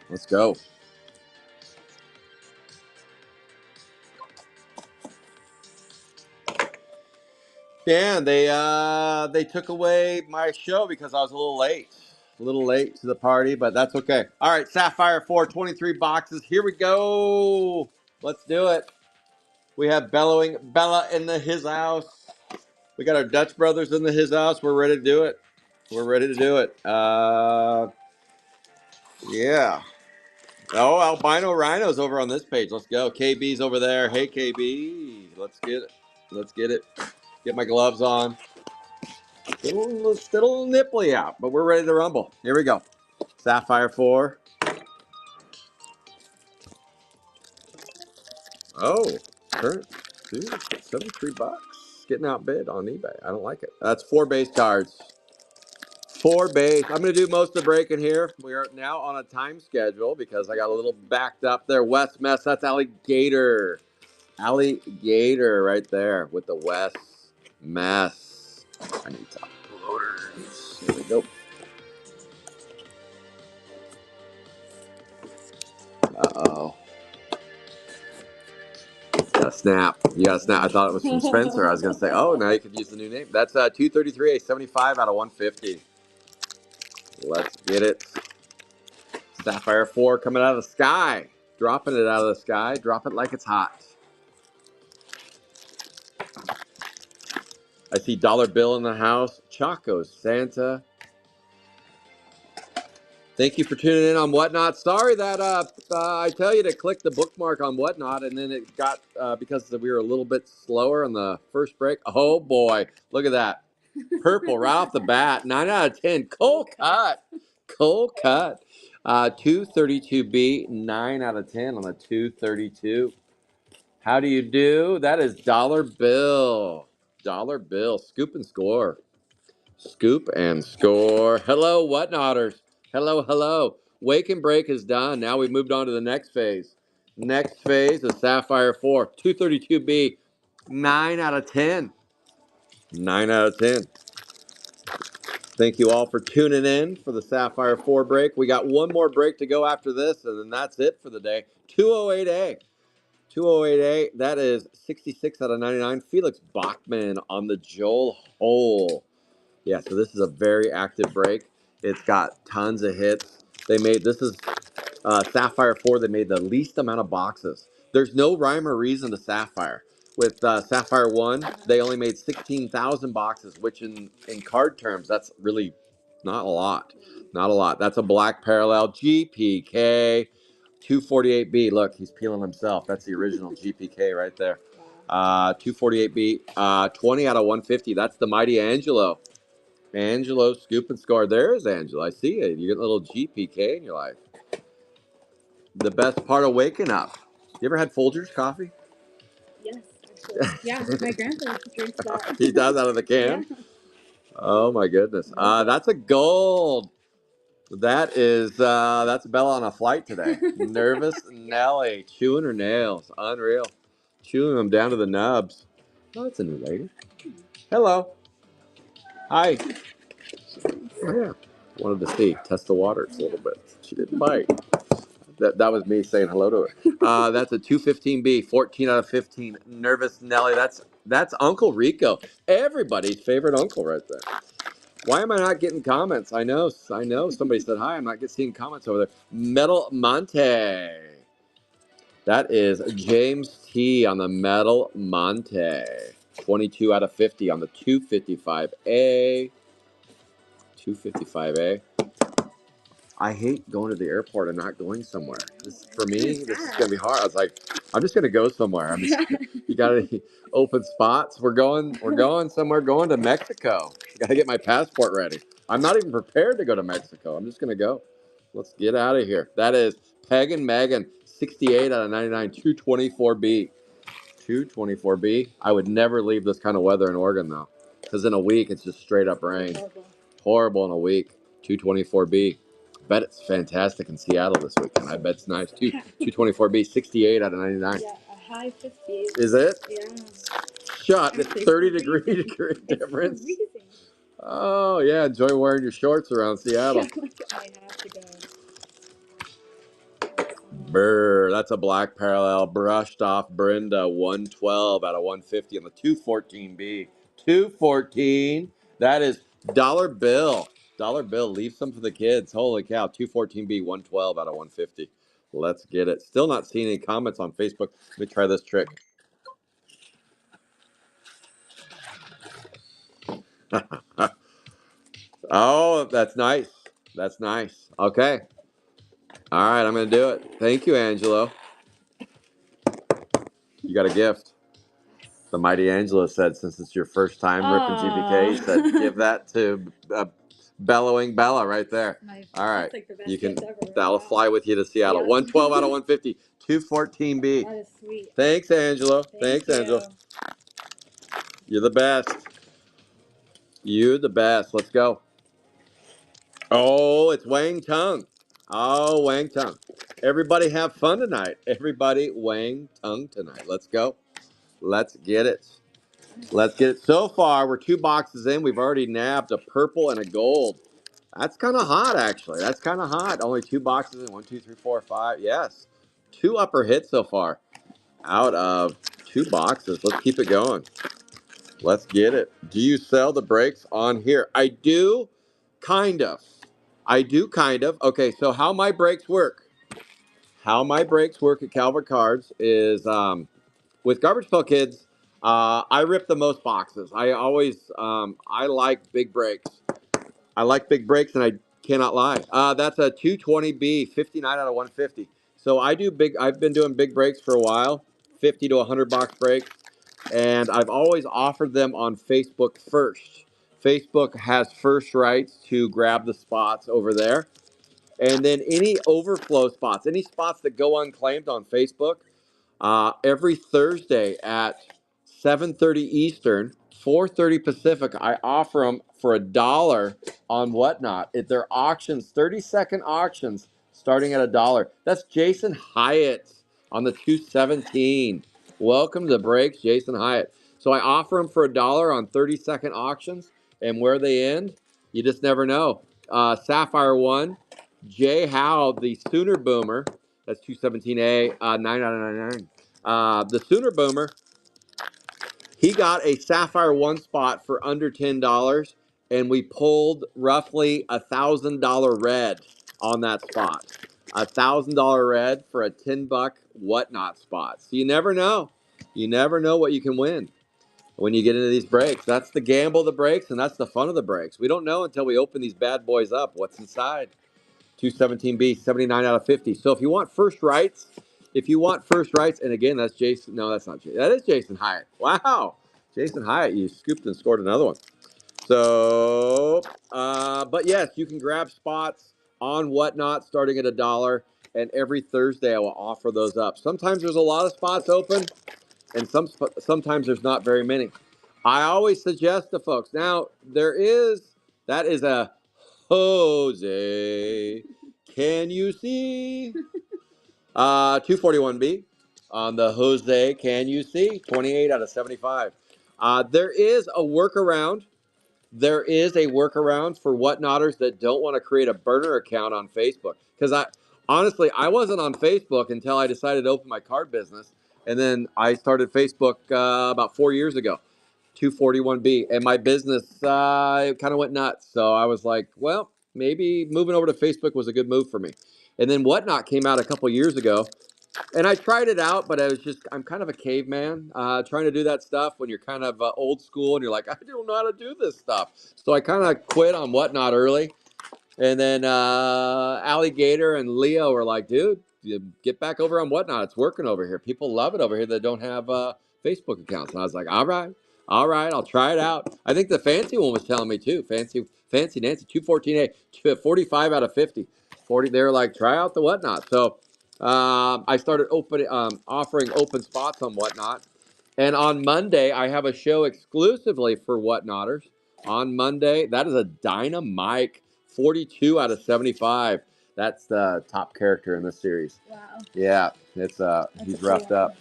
Let's go. Yeah, they took away my show because I was a little late. A little late to the party, but that's okay. All right, Sapphire 4, 23 boxes. Here we go. Let's do it. We have bellowing Bella in his house. We got our Dutch brothers in his house. We're ready to do it. We're ready to do it. Yeah. Oh, albino rhinos over on this page. Let's go. KB's over there. Hey, KB. Let's get it. Let's get it. Get my gloves on. Still nipply out, but we're ready to rumble. Here we go. Sapphire 4. Oh, current dude, 73 bucks. Getting outbid on eBay. I don't like it. That's 4 base cards. 4 base. I'm going to do most of the breaking here. We are now on a time schedule because I got a little backed up there. West Mess. That's Alligator. Alligator right there with the West Mess. I need top loaders. Here we go. Uh-oh. You gotta snap. You gotta snap. I thought it was from Spencer. I was gonna say, oh, now you could use the new name. That's 233, a 75 out of 150. Let's get it. Sapphire 4 coming out of the sky. Dropping it out of the sky. Drop it like it's hot. I see Dollar Bill in the house. Choco Santa. Thank you for tuning in on Whatnot. Sorry that I tell you to click the bookmark on Whatnot, and then it got because we were a little bit slower on the first break. Oh boy, look at that. Purple right off the bat. 9 out of 10. Cold cut. Cold cut. 232B. 9 out of 10 on the 232. How do you do? That is Dollar Bill. Dollar Bill. Scoop and score. Scoop and score. Hello, Whatnotters. Hello, hello. Wake and break is done. Now we've moved on to the next phase. Next phase is Sapphire 4. 232B. 9 out of 10. 9 out of 10. Thank you all for tuning in for the Sapphire 4 break. We got one more break to go after this, and then that's it for the day. 208A. 208A. That is 66 out of 99. Felix Bachman on the Joel Hole. Yeah, so this is a very active break. It's got tons of hits. This is Sapphire 4. They made the least amount of boxes. There's no rhyme or reason to Sapphire. With Sapphire 1, they only made 16,000 boxes, which in card terms, that's really not a lot. Not a lot. That's a black parallel GPK 248B. Look, he's peeling himself. That's the original GPK right there. 248B, 20 out of 150. That's the Mighty Angelo. Angelo, scoop and score. There's Angelo. I see it. You get a little GPK in your life. The best part of waking up. You ever had Folgers coffee? Yes, actually. Yeah, my grandpa drinks that. He does out of the can? Yeah. Oh my goodness. That's a gold. That's Bella on a flight today. Nervous Nelly. Chewing her nails. Unreal. Chewing them down to the nubs. Oh, it's a new lady. Hello. Hi. Yeah. Wanted to test the waters a little bit. She didn't bite. That was me saying hello to her. That's a 215B, 14 out of 15. Nervous Nelly. That's Uncle Rico. Everybody's favorite uncle right there. Why am I not getting comments? I know. Somebody said hi. I'm not seeing comments over there. Metal Monte. That is James T on the Metal Monte. 22 out of 50 on the 255A. 255A. I hate going to the airport and not going somewhere. For me, this is gonna be hard. I was like, I'm just gonna go somewhere. You got any open spots? We're going somewhere. Going to Mexico. I gotta get my passport ready. I'm not even prepared to go to Mexico. I'm just gonna go. Let's get out of here. That is Peg and Megan, 68 out of 99, 224B. 224B. I would never leave this kind of weather in Oregon though, because in a week it's just straight up rain. Horrible in a week. 224B. Bet it's fantastic in Seattle this weekend. I bet it's nice too. 224B, 68 out of 99. Yeah, a high 58. Is it? Yeah. Shot. It's 30 degree difference. Freezing. Oh yeah, enjoy wearing your shorts around Seattle. I have to go. Brr, that's a black parallel brushed off Brenda, 112 out of 150 on the 214B. 214. That is dollar bill. Dollar bill. Leave some for the kids. Holy cow. 214B, 112 out of 150. Let's get it. Still not seeing any comments on Facebook. Let me try this trick. Oh, that's nice. That's nice. Okay. All right, I'm going to do it. Thank you, Angelo. You got a gift. The mighty Angelo said, since it's your first time ripping GPK, he said, give that to Bellowing Bella right there. All right. Like you can. That'll fly with you to Seattle. Yeah. 112 out of 150. 214B. That is sweet. Thanks, Angelo. Thanks, Angelo. You're the best. You're the best. Let's go. Oh, it's Wang Tung. Oh, Wang Tung. Everybody have fun tonight. Everybody Wang Tung tonight. Let's go. Let's get it. Let's get it. So far, we're 2 boxes in. We've already nabbed a purple and a gold. That's kind of hot, actually. That's kind of hot. Only 2 boxes in. 1, 2, 3, 4, 5. Yes. 2 upper hits so far out of 2 boxes. Let's keep it going. Let's get it. Do you sell the breaks on here? I do, kind of. I do, kind of. Okay, so how my breaks work. How my breaks work at Calvert Cards is with Garbage Pail Kids, I rip the most boxes. I always, I like big breaks. I like big breaks, and I cannot lie. That's a 220B, 59 out of 150. So I do big. I've been doing big breaks for a while, 50 to 100 box breaks, and I've always offered them on Facebook first. Facebook has first rights to grab the spots over there, and then any overflow spots, any spots that go unclaimed on Facebook. Every Thursday at 7:30 Eastern, 4:30 Pacific, I offer them for $1 on Whatnot. They're auctions, 30-second auctions, starting at $1. That's Jason Hyatt on the 217. Welcome to the breaks, Jason Hyatt. So I offer them for $1 on 30-second auctions, and where they end, you just never know. Sapphire 1, Jay Howe, the Sooner Boomer. That's 217A, 9 out of 99. The Sooner Boomer, he got a Sapphire 1 spot for under $10, and we pulled roughly $1,000 red on that spot. $1,000 red for a $10 Whatnot spot. So you never know. You never know what you can win when you get into these breaks. That's the gamble of the breaks, and that's the fun of the breaks. We don't know until we open these bad boys up what's inside. 217B, 79 out of 50. So if you want first rights, and again, that's Jason. No, that's not Jason. That is Jason Hyatt. Wow. Jason Hyatt, you scooped and scored another one. So, but yes, you can grab spots on Whatnot starting at $1. And every Thursday, I will offer those up. Sometimes there's a lot of spots open, and sometimes there's not very many. I always suggest to folks, now, that is a Jose, can you see? 241B on the Jose, can you see? 28 out of 75. There is a workaround. There is a workaround for Whatnotters that don't want to create a burner account on Facebook. Because honestly, I wasn't on Facebook until I decided to open my card business. And then I started Facebook about 4 years ago. 241B, and my business kind of went nuts. So I was like, well, maybe moving over to Facebook was a good move for me. And then Whatnot came out a couple years ago, and I tried it out, but I'm kind of a caveman trying to do that stuff when you're kind of old school and you're like, I don't know how to do this stuff. So I kind of quit on Whatnot early. And then Alligator and Leo were like, dude, you get back over on Whatnot. It's working over here. People love it over here that don't have Facebook accounts. And I was like, all right, I'll try it out. I think the fancy one was telling me too. Fancy Nancy, 214A, 45 out of 50. 40, they were like, try out the Whatnot. So I started offering open spots on Whatnot. And on Monday, I have a show exclusively for Whatnotters. On Monday, that is a Dynamite 42 out of 75. That's the top character in this series. Wow. Yeah, it's he's roughed up.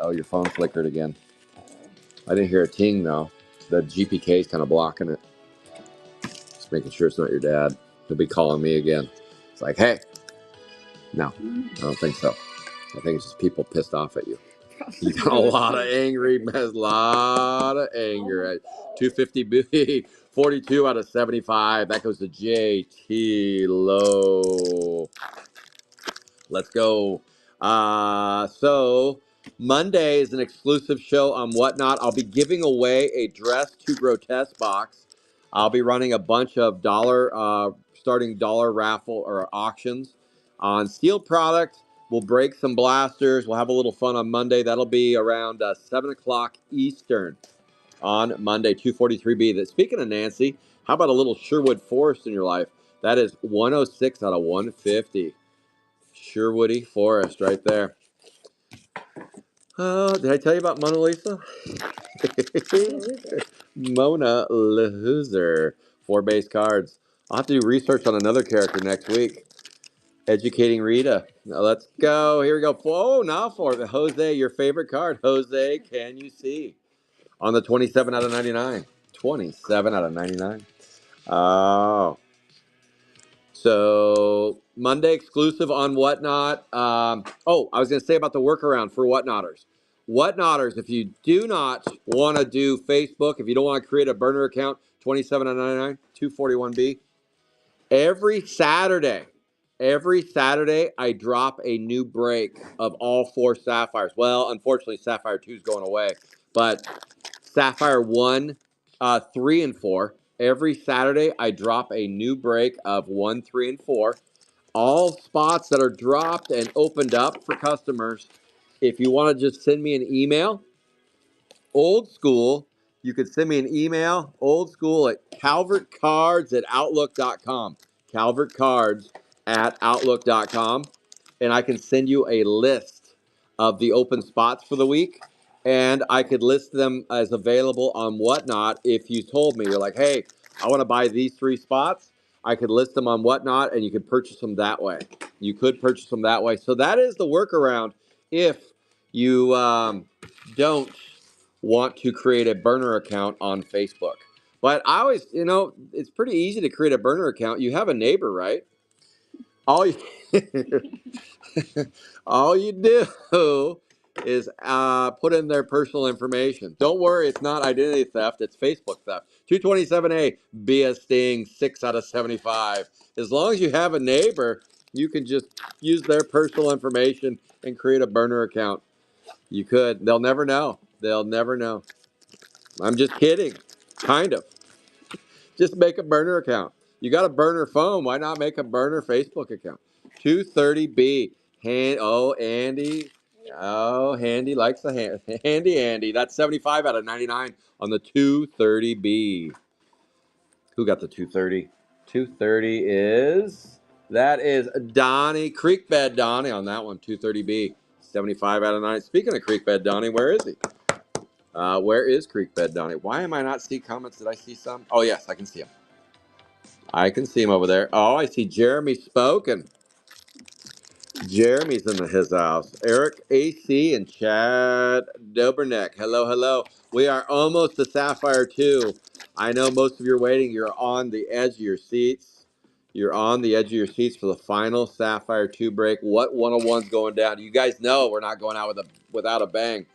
Oh, your phone flickered again. I didn't hear a ting though. The GPK is kind of blocking it. Just making sure it's not your dad. He'll be calling me again. It's like, hey. No, I don't think so. I think it's just people pissed off at you. You Probably. got a lot of angry, a lot of anger at 250B, 42 out of 75. That goes to JT Low. Let's go. So Monday is an exclusive show on Whatnot. I'll be giving away a Dress to Grotesque box. I'll be running a bunch of starting dollar raffle or auctions on steel product. We'll break some blasters. We'll have a little fun on Monday. That'll be around 7 o'clock Eastern on Monday, 243B. Speaking of Nancy, how about a little Sherwood Forest in your life? That is 106 out of 150. Sherwoody Forest right there. Oh, did I tell you about Mona Lisa? Mona Lisa. 4 base cards. I'll have to do research on another character next week. Educating Rita. Now let's go. Here we go. Oh, now for the Jose, your favorite card. Jose, can you see? On the 27 out of 99. 27 out of 99. Oh. So Monday exclusive on Whatnot. I was going to say about the workaround for Whatnotters. Whatnotters, if you do not want to do Facebook, if you don't want to create a burner account, 27 out of 99, 241B. Every Saturday, I drop a new break of all 4 Sapphires. Well, unfortunately, Sapphire 2 is going away, but Sapphire 1, 3, and 4. Every Saturday, I drop a new break of 1, 3, and 4. All spots that are dropped and opened up for customers. If you want to just send me an email, old school, you could send me an email, old school, at calvertcards@outlook.com. Calvertcards@outlook.com. And I can send you a list of the open spots for the week. And I could list them as available on Whatnot. If you told me, you're like, hey, I want to buy these 3 spots, I could list them on Whatnot and you could purchase them that way. You could purchase them that way. So that is the workaround if you don't want to create a burner account on Facebook. But I always, it's pretty easy to create a burner account. You have a neighbor, right? All you, all you do is put in their personal information. Don't worry, it's not identity theft, it's Facebook theft. 227A, be a sting, 6 out of 75. As long as you have a neighbor, you can just use their personal information and create a burner account. You could. They'll never know. They'll never know. I'm just kidding. Kind of. Just make a burner account. You got a burner phone. Why not make a burner Facebook account? 230B. Andy. Oh, Handy likes the Handy Andy. That's 75 out of 99 on the 230B. Who got the 230? 230 that is Donnie, Creekbed Donnie on that one, 230B. 75 out of 9. Speaking of Creekbed Donnie, where is he? Where is Creekbed Donnie? Why am I not seeing comments? Did I see some? Oh, yes, I can see him. I can see him over there. Oh, I see Jeremy Spoken. Jeremy's in his house. Eric AC and Chad Doberneck. Hello, hello. We are almost to Sapphire 2. I know most of you are waiting. You're on the edge of your seats. You're on the edge of your seats for the final Sapphire 2 break. What 101's going down? You guys know we're not going out without a bang.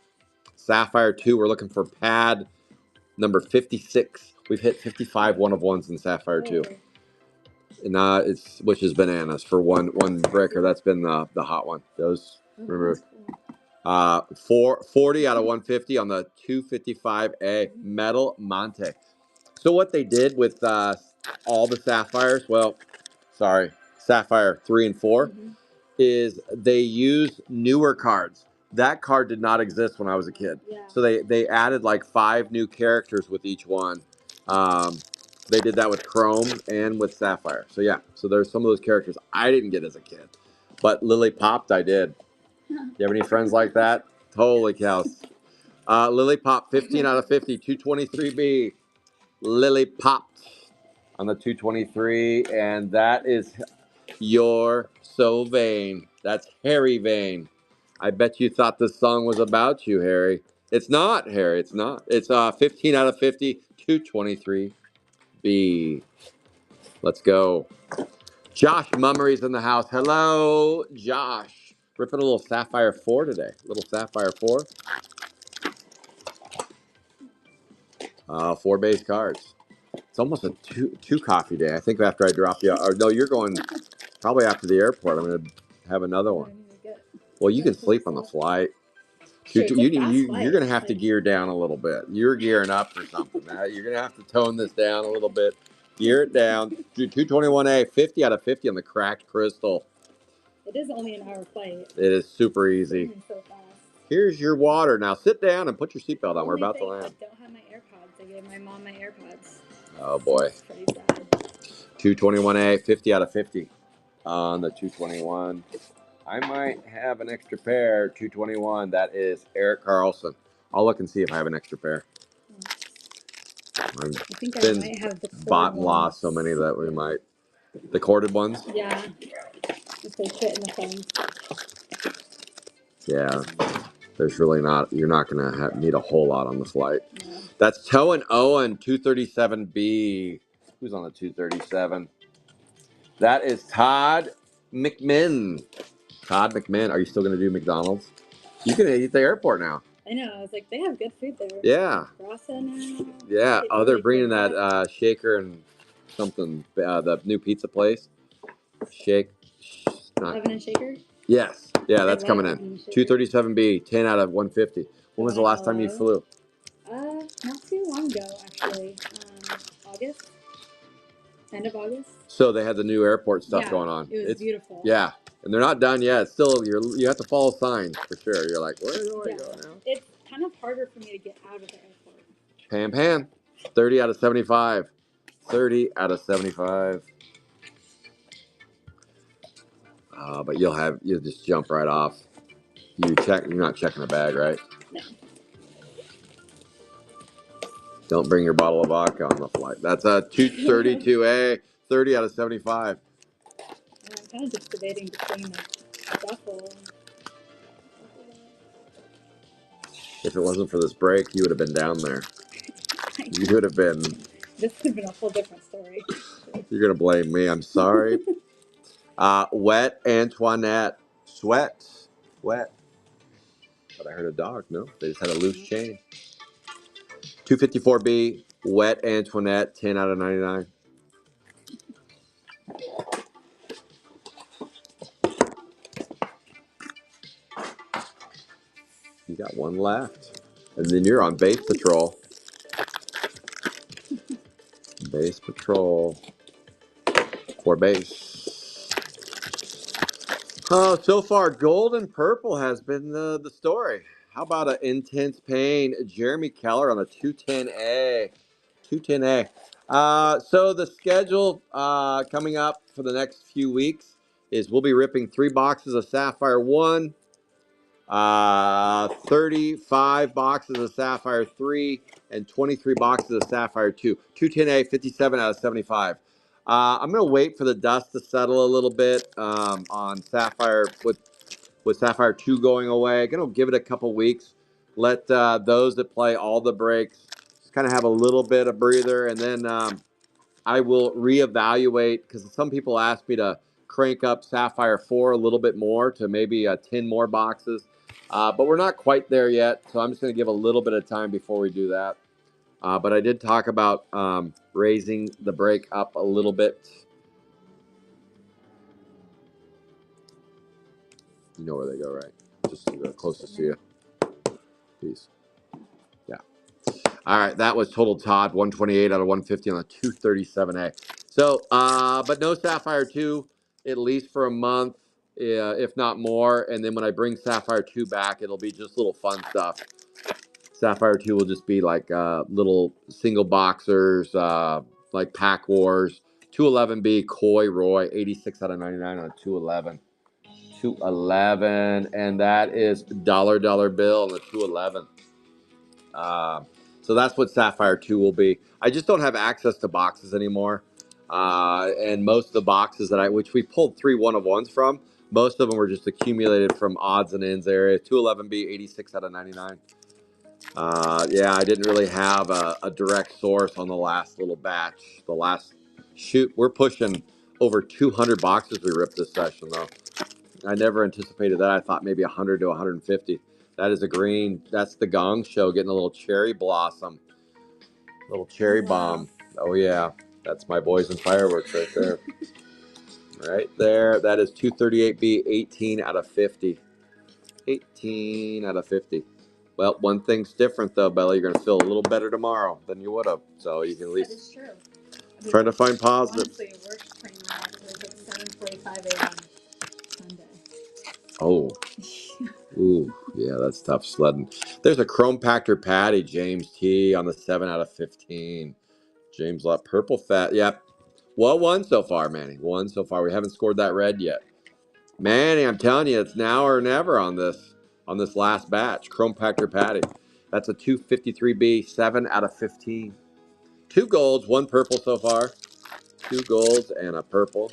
Sapphire 2, we're looking for pad number 56. We've hit 55 one-of-ones in Sapphire 2. And which is bananas for one breaker. That's been the hot one. Those removed. 40 out of 150 on the 255A Metal Monte. So what they did with all the Sapphires, Sapphire 3 and 4, is they use newer cards. That card did not exist when I was a kid. Yeah. So they added like 5 new characters with each one. They did that with Chrome and with Sapphire. So yeah, so there's some of those characters I didn't get as a kid. But Lily Popped, I did. Do you have any friends like that? Holy cows. Lily Pop, 15 out of 50, 223B. Lily Popped on the 223. And that is You're So Vain. That's Harry Vain. I bet you thought this song was about you, Harry. It's not, Harry. It's not. It's 15 out of 50, 223B. Let's go. Josh Mummery's in the house. Hello, Josh. Ripping a little Sapphire 4 today. Little Sapphire 4. 4 base cards. It's almost a two coffee day. I think after I drop you, or no, you're going probably after the airport. I'm going to have another one. Well, you can sleep on the flight. You're going to have to gear down a little bit. You're gearing up for something. You're going to have to tone this down a little bit. Gear it down. 221A, 50 out of 50 on the cracked crystal. It is only an hour flight. It is super easy. So fast. Here's your water. Now sit down and put your seatbelt on. We're about to land. I don't have my AirPods. I gave my mom my AirPods. Oh boy. That's pretty sad. 221A, 50 out of 50 on the 221. I might have an extra pair. 221. That is Eric Carlson. I'll look and see if I have an extra pair. I think I might have the bought and lost so many that we might. The corded ones? Yeah. If they fit in the phone. Yeah. There's really not, you're not going to need a whole lot on the flight. No. That's Toe and Owen, 237B. Who's on the 237? That is Todd McMinn. Todd McMinn. Are you still going to do McDonald's? You can eat at the airport now. I know. I was like, they have good food there. Yeah. Rasa now. Yeah. Oh, they're bringing that shaker and something, the new pizza place. Shake. Oven and shaker? Yes. Yeah, that's coming in. 237B, 10 out of 150. When was the last time you flew? Not too long ago, actually. August. End of August. So they had the new airport stuff going on. It was beautiful. Yeah, and they're not done yet. Still, you have to follow signs for sure. You're like, where do I go now? It's kind of harder for me to get out of the airport. Pam Pam, 30 out of 75. 30 out of 75. But you'll just jump right off. You're not checking the bag, right? No. Don't bring your bottle of vodka on the flight. That's a 232A, 30 out of 75. I'm kind of just debating between the duffel. If it wasn't for this break, you would have been down there. You would have been. This could have been a whole different story. You're going to blame me. I'm sorry. Wet Antoinette. Sweat. But I heard a dog. No, they just had a loose chain. 254B. Wet Antoinette. 10 out of 99. You got one left. And then you're on base patrol. Base patrol. For base. Oh, so far, gold and purple has been the story. How about an intense pain? Jeremy Keller on a 210A. 210A. So the schedule coming up for the next few weeks is we'll be ripping 3 boxes of Sapphire 1, 35 boxes of Sapphire 3, and 23 boxes of Sapphire 2. 210A, 57 out of 75. I'm going to wait for the dust to settle a little bit on Sapphire with Sapphire 2 going away. Going to give it a couple weeks. Let those that play all the breaks just kind of have a little bit of breather. And then I will reevaluate because some people ask me to crank up Sapphire 4 a little bit more to maybe 10 more boxes. But we're not quite there yet. So I'm just going to give a little bit of time before we do that. But I did talk about raising the break up a little bit. You know where they go, right? Just the closest to you. Peace. Yeah. All right, that was total Todd, 128 out of 150 on the 237A. So, but no Sapphire 2, at least for a month, if not more. And then when I bring Sapphire 2 back, it'll be just little fun stuff. Sapphire 2 will just be like little single boxers, like Pack Wars. 211B, Coy Roy, 86 out of 99 on 211. 211, and that is dollar bill on the 211. So that's what Sapphire 2 will be. I just don't have access to boxes anymore. And most of the boxes which we pulled 3 1-of-1s from, most of them were just accumulated from odds and ends area. 211B, 86 out of 99. Yeah, I didn't really have a direct source on the last little batch. The last shoot, we're pushing over 200 boxes we ripped this session, though. I never anticipated that. I thought maybe 100 to 150. That is a green. That's the Gong Show getting a little cherry blossom. Little cherry bomb. Oh, yeah. That's my boys and fireworks right there. Right there. That is 238B, 18 out of 50. 18 out of 50. Well, one thing's different, though, Bella. You're going to feel a little better tomorrow than you would have. So you can at least... That is true. Trying to find positive. Honestly, worst train ride was at 7:45 a.m. Sunday. Oh. Ooh, yeah, that's tough sledding. There's a Chrome Pactor Patty, James T. on the 7 out of 15. James Lott, purple fat. Yep. Well, one so far, Manny. One so far. We haven't scored that red yet. Manny, I'm telling you, it's now or never on this last batch. Chrome Pactor Patty. That's a 253B, 7 out of 15. 2 golds, 1 purple so far. 2 golds and a purple.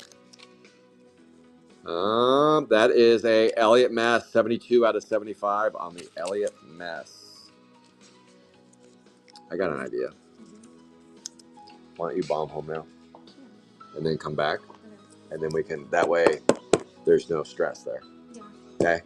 That is a Elliott Mess, 72 out of 75 on the Elliott Mess. I got an idea. Why don't you bomb home now? And then come back? And then we can, that way, there's no stress there. Okay?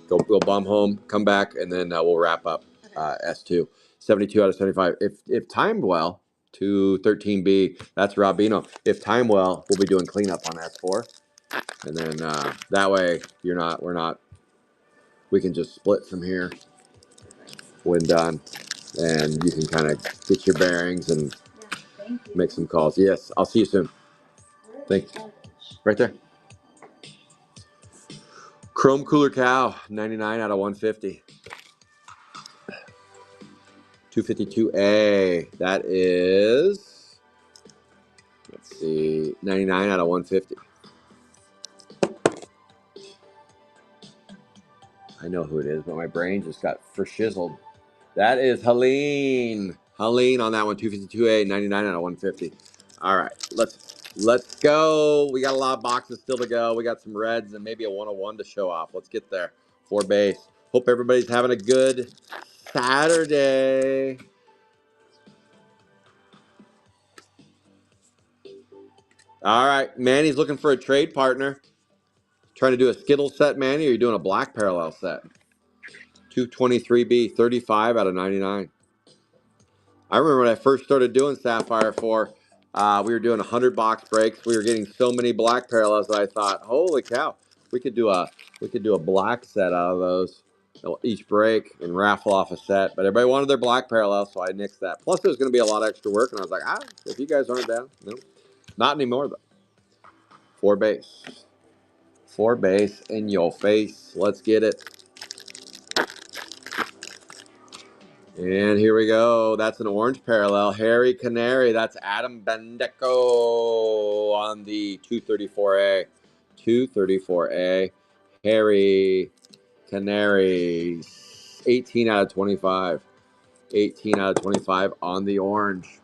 Go bomb home, come back, and then we'll wrap up S2. 72 out of 75. If timed well, 213B, that's Robino. If timed well, we'll be doing cleanup on S4. And then that way, we can just split from here when done. And you can kind of get your bearings and make some calls. Yes, I'll see you soon. Thanks. Right there. Chrome Cooler Cow, 99 out of 150. 252A. That is, let's see, 99 out of 150. I know who it is, but my brain just got shizzled. That is Helene. Helene on that one, 252A, 99 out of 150. All right, let's go. We got a lot of boxes still to go. We got some reds and maybe a 101 to show off. Let's get there. 4 base. Hope everybody's having a good Saturday. All right, Manny's looking for a trade partner. Trying to do a Skittle set, Manny, or are you doing a black parallel set? 223B, 35 out of 99. I remember when I first started doing Sapphire 4, we were doing 100 box breaks. We were getting so many black parallels that I thought, holy cow, we could do a black set out of those each break and raffle off a set. But everybody wanted their black parallels, so I nixed that. Plus, it was going to be a lot of extra work, and I was like, if you guys aren't down, no, not anymore though. 4 base. 4 base in your face. Let's get it. And here we go. That's an orange parallel. Harry Canary. That's Adam Bendeco on the 234A. 234A. Harry Canary. 18 out of 25. 18 out of 25 on the orange.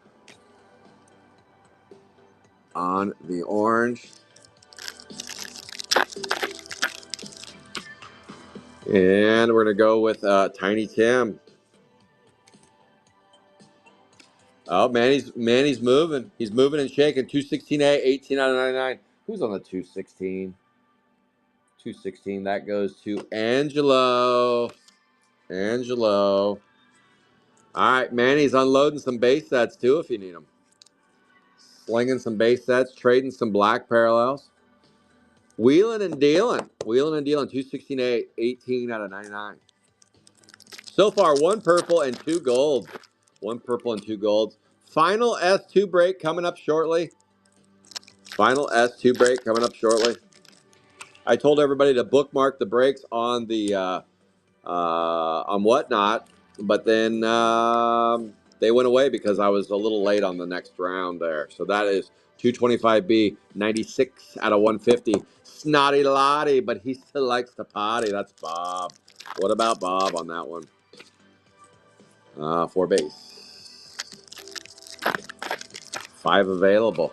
On the orange. And we're going to go with Tiny Tim. Oh, Manny's moving. He's moving and shaking. 216A, 18 out of 99. Who's on the 216? 216. That goes to Angelo. Angelo. All right, Manny's unloading some base sets too if you need them. Slinging some base sets, trading some black parallels. Wheeling and dealing. Wheeling and dealing. 216A, 18 out of 99. So far, 1 purple and 2 golds. 1 purple and 2 golds. Final S2 break coming up shortly. Final S2 break coming up shortly. I told everybody to bookmark the breaks on the on Whatnot, but then they went away because I was a little late on the next round there. So that is 225B, 96 out of 150. Snotty Lottie, but he still likes to potty. That's Bob. What about Bob on that one? 4 base. 5 available.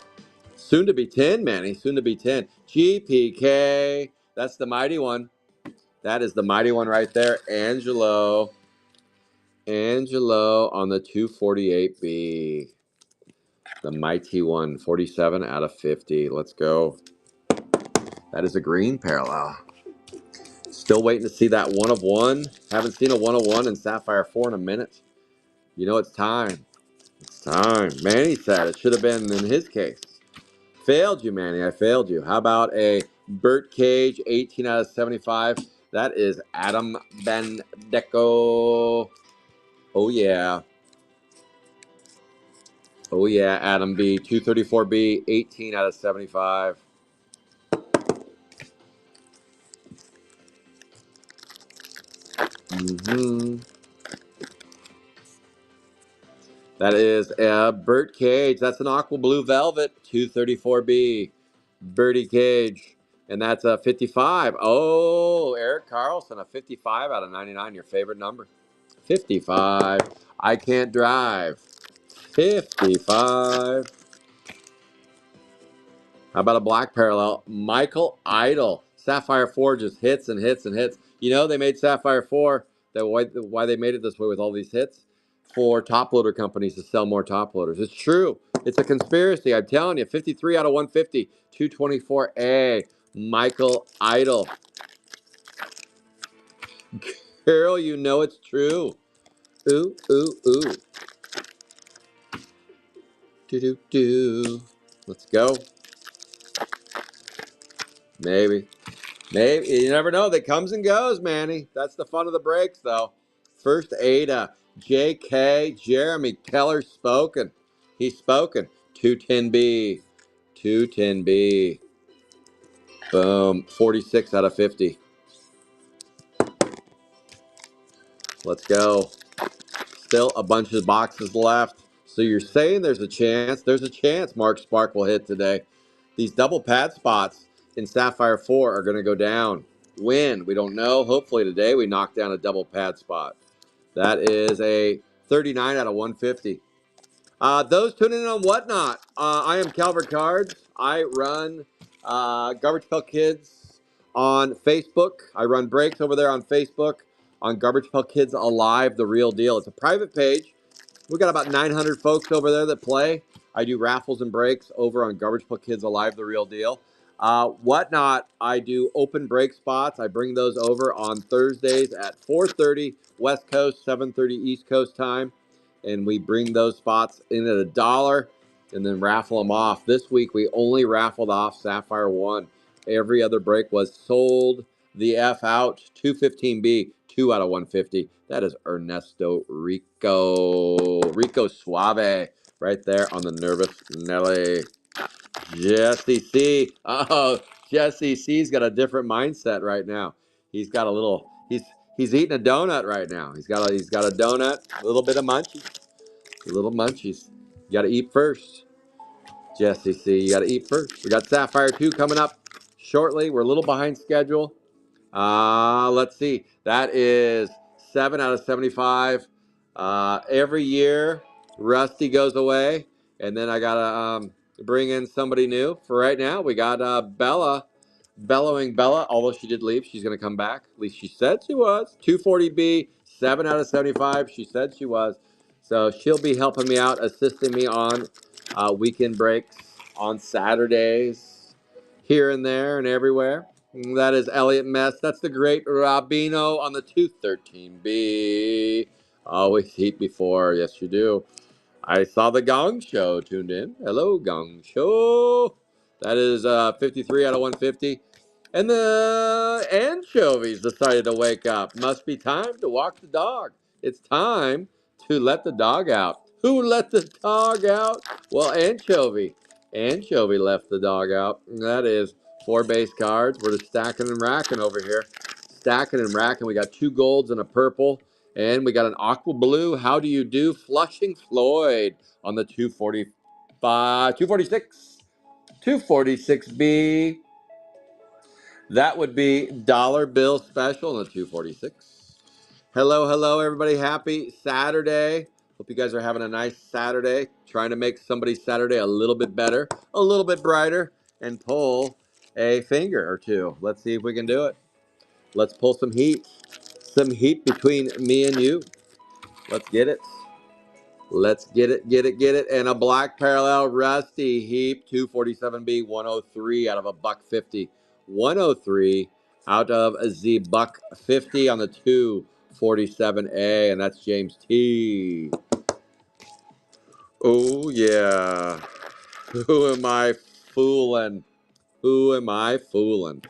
Soon to be 10, Manny. Soon to be 10. GPK. That's the mighty one. That is the mighty one right there. Angelo. Angelo on the 248B. The mighty one. 47 out of 50. Let's go. That is a green parallel. Still waiting to see that 1 of 1. Haven't seen a 1 of 1 in Sapphire 4 in a minute. You know it's time. It's time. Manny said it should have been in his case. Failed you, Manny. I failed you. How about a Burt Cage, 18 out of 75? That is Adam Bendeco. Oh, yeah. Oh, yeah, Adam B. 234B, 18 out of 75. Mm-hmm. That is Burt Cage. That's an Aqua Blue Velvet, 234B. Birdie Cage. And that's a 55. Oh, Eric Carlson, a 55 out of 99, your favorite number. 55. I can't drive. 55. How about a black parallel? Michael Idle. Sapphire 4 just hits and hits and hits. You know, they made Sapphire 4, why they made it this way with all these hits? For top loader companies to sell more top loaders. It's true. It's a conspiracy. I'm telling you. 53 out of 150. 224A. Michael Idle. Carol, you know it's true. Ooh, ooh, ooh. Do. Let's go. Maybe. Maybe. You never know. That comes and goes, Manny. That's the fun of the breaks, though. First Ada. J.K. Jeremy Keller spoken. He's spoken. 210B. 210B. Boom. 46 out of 50. Let's go. Still a bunch of boxes left. So you're saying there's a chance? There's a chance Mark Spark will hit today. These double pad spots in Sapphire 4 are going to go down. When? We don't know. Hopefully today we knock down a double pad spot. That is a 39 out of 150. Those tuning in on Whatnot. I am Calvert Cards. I run Garbage Pail Kids on Facebook. I run breaks over there on Facebook on Garbage Pail Kids Alive, the real deal. It's a private page. We got about 900 folks over there that play. I do raffles and breaks over on Garbage Pail Kids Alive, the real deal. Whatnot, I do open break spots. I bring those over on Thursdays at 4:30 West Coast, 7:30 East Coast time. And we bring those spots in at $1 and then raffle them off. This week, we only raffled off Sapphire 1. Every other break was sold the F out. 215B, 2 out of 150. That is Ernesto Rico Suave right there on the Nervous Nelly. Jesse C. Oh, Jesse C's got a different mindset right now. He's got a little. He's eating a donut right now. He's got a donut, a little bit of munchies, a little munchies. You got to eat first, Jesse C. You got to eat first. We got Sapphire 2 coming up shortly. We're a little behind schedule. Let's see. That is 7 out of 75. Every year, Rusty goes away, and then I gotta bring in somebody new. For right now, we got Bella, bellowing Bella. Although she did leave, she's gonna come back. At least she said she was. 240B, 7 out of 75. She said she was. So she'll be helping me out, assisting me on weekend breaks on Saturdays, here and there and everywhere. That is Elliot Mess. That's the great Rabino on the 213B. Always heat before. Yes, you do. I saw the Gong Show tuned in. Hello, Gong Show. That is 53 out of 150. And the anchovies decided to wake up. Must be time to walk the dog. It's time to let the dog out. Who let the dog out? Well, Anchovy. Anchovy left the dog out. That is 4 base cards. We're just stacking and racking over here. Stacking and racking. We got 2 golds and a purple. And we got an aqua blue. How do you do? Flushing Floyd on the 245, 246, 246B. That would be dollar bill special on the 246. Hello, everybody. Happy Saturday. Hope you guys are having a nice Saturday. Trying to make somebody's Saturday a little bit better, a little bit brighter, and pull a finger or two. Let's see if we can do it. Let's pull some heat. Some heat between me and you. Let's get it. Let's get it. And a black parallel Rusty Heap 247B 103 out of a $150. 103 out of the buck 50 on the 247A, and that's James T. Oh, yeah. Who am I fooling? Who am I fooling?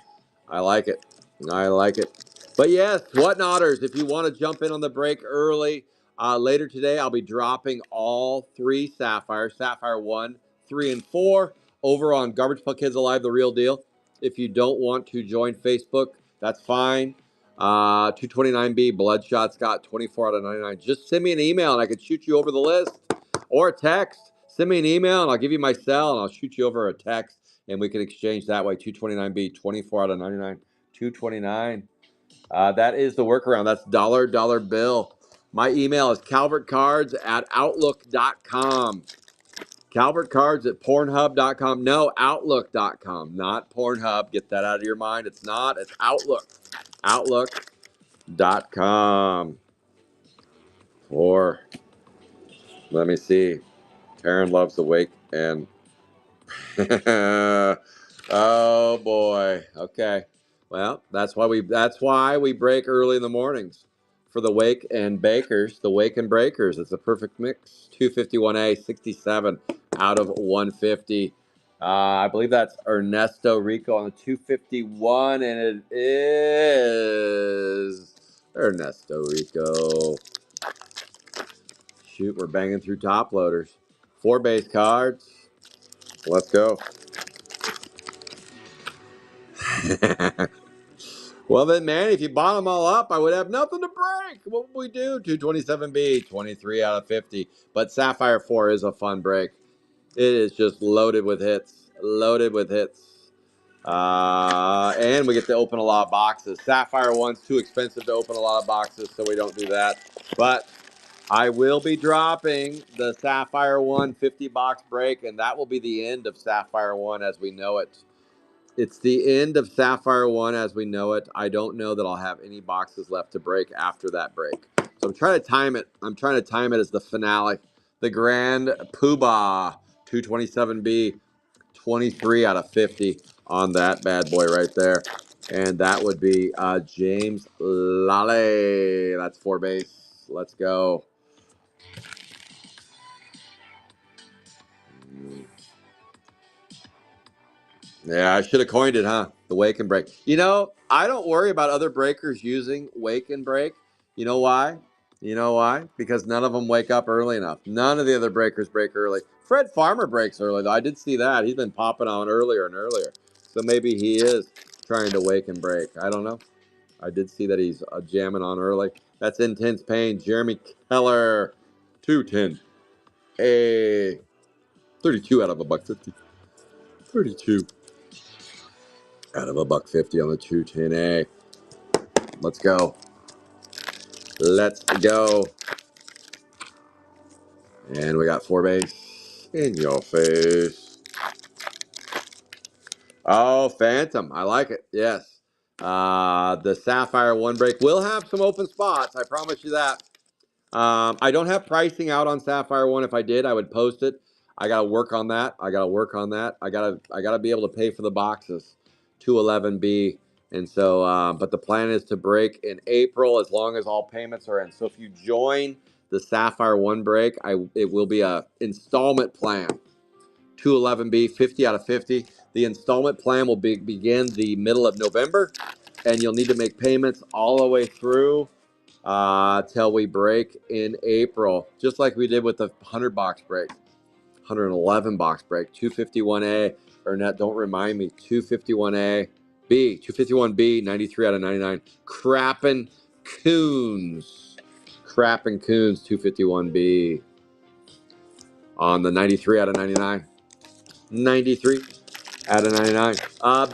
I like it. I like it. But yes, Whatnotters, if you want to jump in on the break early, later today I'll be dropping all three Sapphires, Sapphire 1, 3, and 4, over on Garbage Pail Kids Alive, The Real Deal. If you don't want to join Facebook, that's fine. 229B, Bloodshot Scott, 24 out of 99. Just send me an email and I can shoot you over the list, or a text. Send me an email and I'll give you my cell and I'll shoot you over a text and we can exchange that way. 229B, 24 out of 99. 229. That is the workaround. That's dollar bill. My email is calvertcards@outlook.com. Calvertcards@pornhub.com. No, outlook.com, not Pornhub. Get that out of your mind. It's not. It's Outlook. Outlook.com. Or, let me see. Taryn loves the wake and oh boy. Okay. Well, that's why we break early in the mornings for the wake and bakers, the wake and breakers. It's a perfect mix. 251A, 67 out of 150. I believe that's Ernesto Rico on the 251, and it is Ernesto Rico. Shoot, we're banging through top loaders. 4 base cards. Let's go. Well then, man, if you bought them all up, I would have nothing to break. What would we do? 227B, 23 out of 50. But Sapphire 4 is a fun break. It is just loaded with hits. Loaded with hits. And we get to open a lot of boxes. Sapphire 1's too expensive to open a lot of boxes, so we don't do that. But I will be dropping the Sapphire 1 50-box break, and that will be the end of Sapphire 1 as we know it. It's the end of Sapphire 1 as we know it. I don't know that I'll have any boxes left to break after that break. So I'm trying to time it. I'm trying to time it as the finale. The Grand Poobah 227B, 23 out of 50 on that bad boy right there. And that would be James Lale. That's 4 base. Let's go. Yeah, I should have coined it, huh? The wake and break. You know, I don't worry about other breakers using wake and break. You know why? You know why? Because none of them wake up early enough. None of the other breakers break early. Fred Farmer breaks early, though. I did see that. He's been popping on earlier and earlier. So maybe he is trying to wake and break. I don't know. I did see that he's jamming on early. That's Intense Pain. Jeremy Keller, 210. A 32 out of a buck 50. 32. Out of a buck 50 on the 210A. Let's go. Let's go. And we got 4 base in your face. Oh, Phantom. I like it. Yes. The Sapphire 1 break will have some open spots. I promise you that. I don't have pricing out on Sapphire 1. If I did, I would post it. I got to work on that. I got to be able to pay for the boxes. 211B. And so, but the plan is to break in April as long as all payments are in. So if you join the Sapphire 1 break, it will be a installment plan. 211B, 50 out of 50. The installment plan will begin the middle of November, and you'll need to make payments all the way through till we break in April, just like we did with the 100 box break, 111 box break, 251A, or not, don't remind me, 251A, B, 251B, 93 out of 99, Crappin' Coons, 251B on the 93 out of 99, 93 out of 99.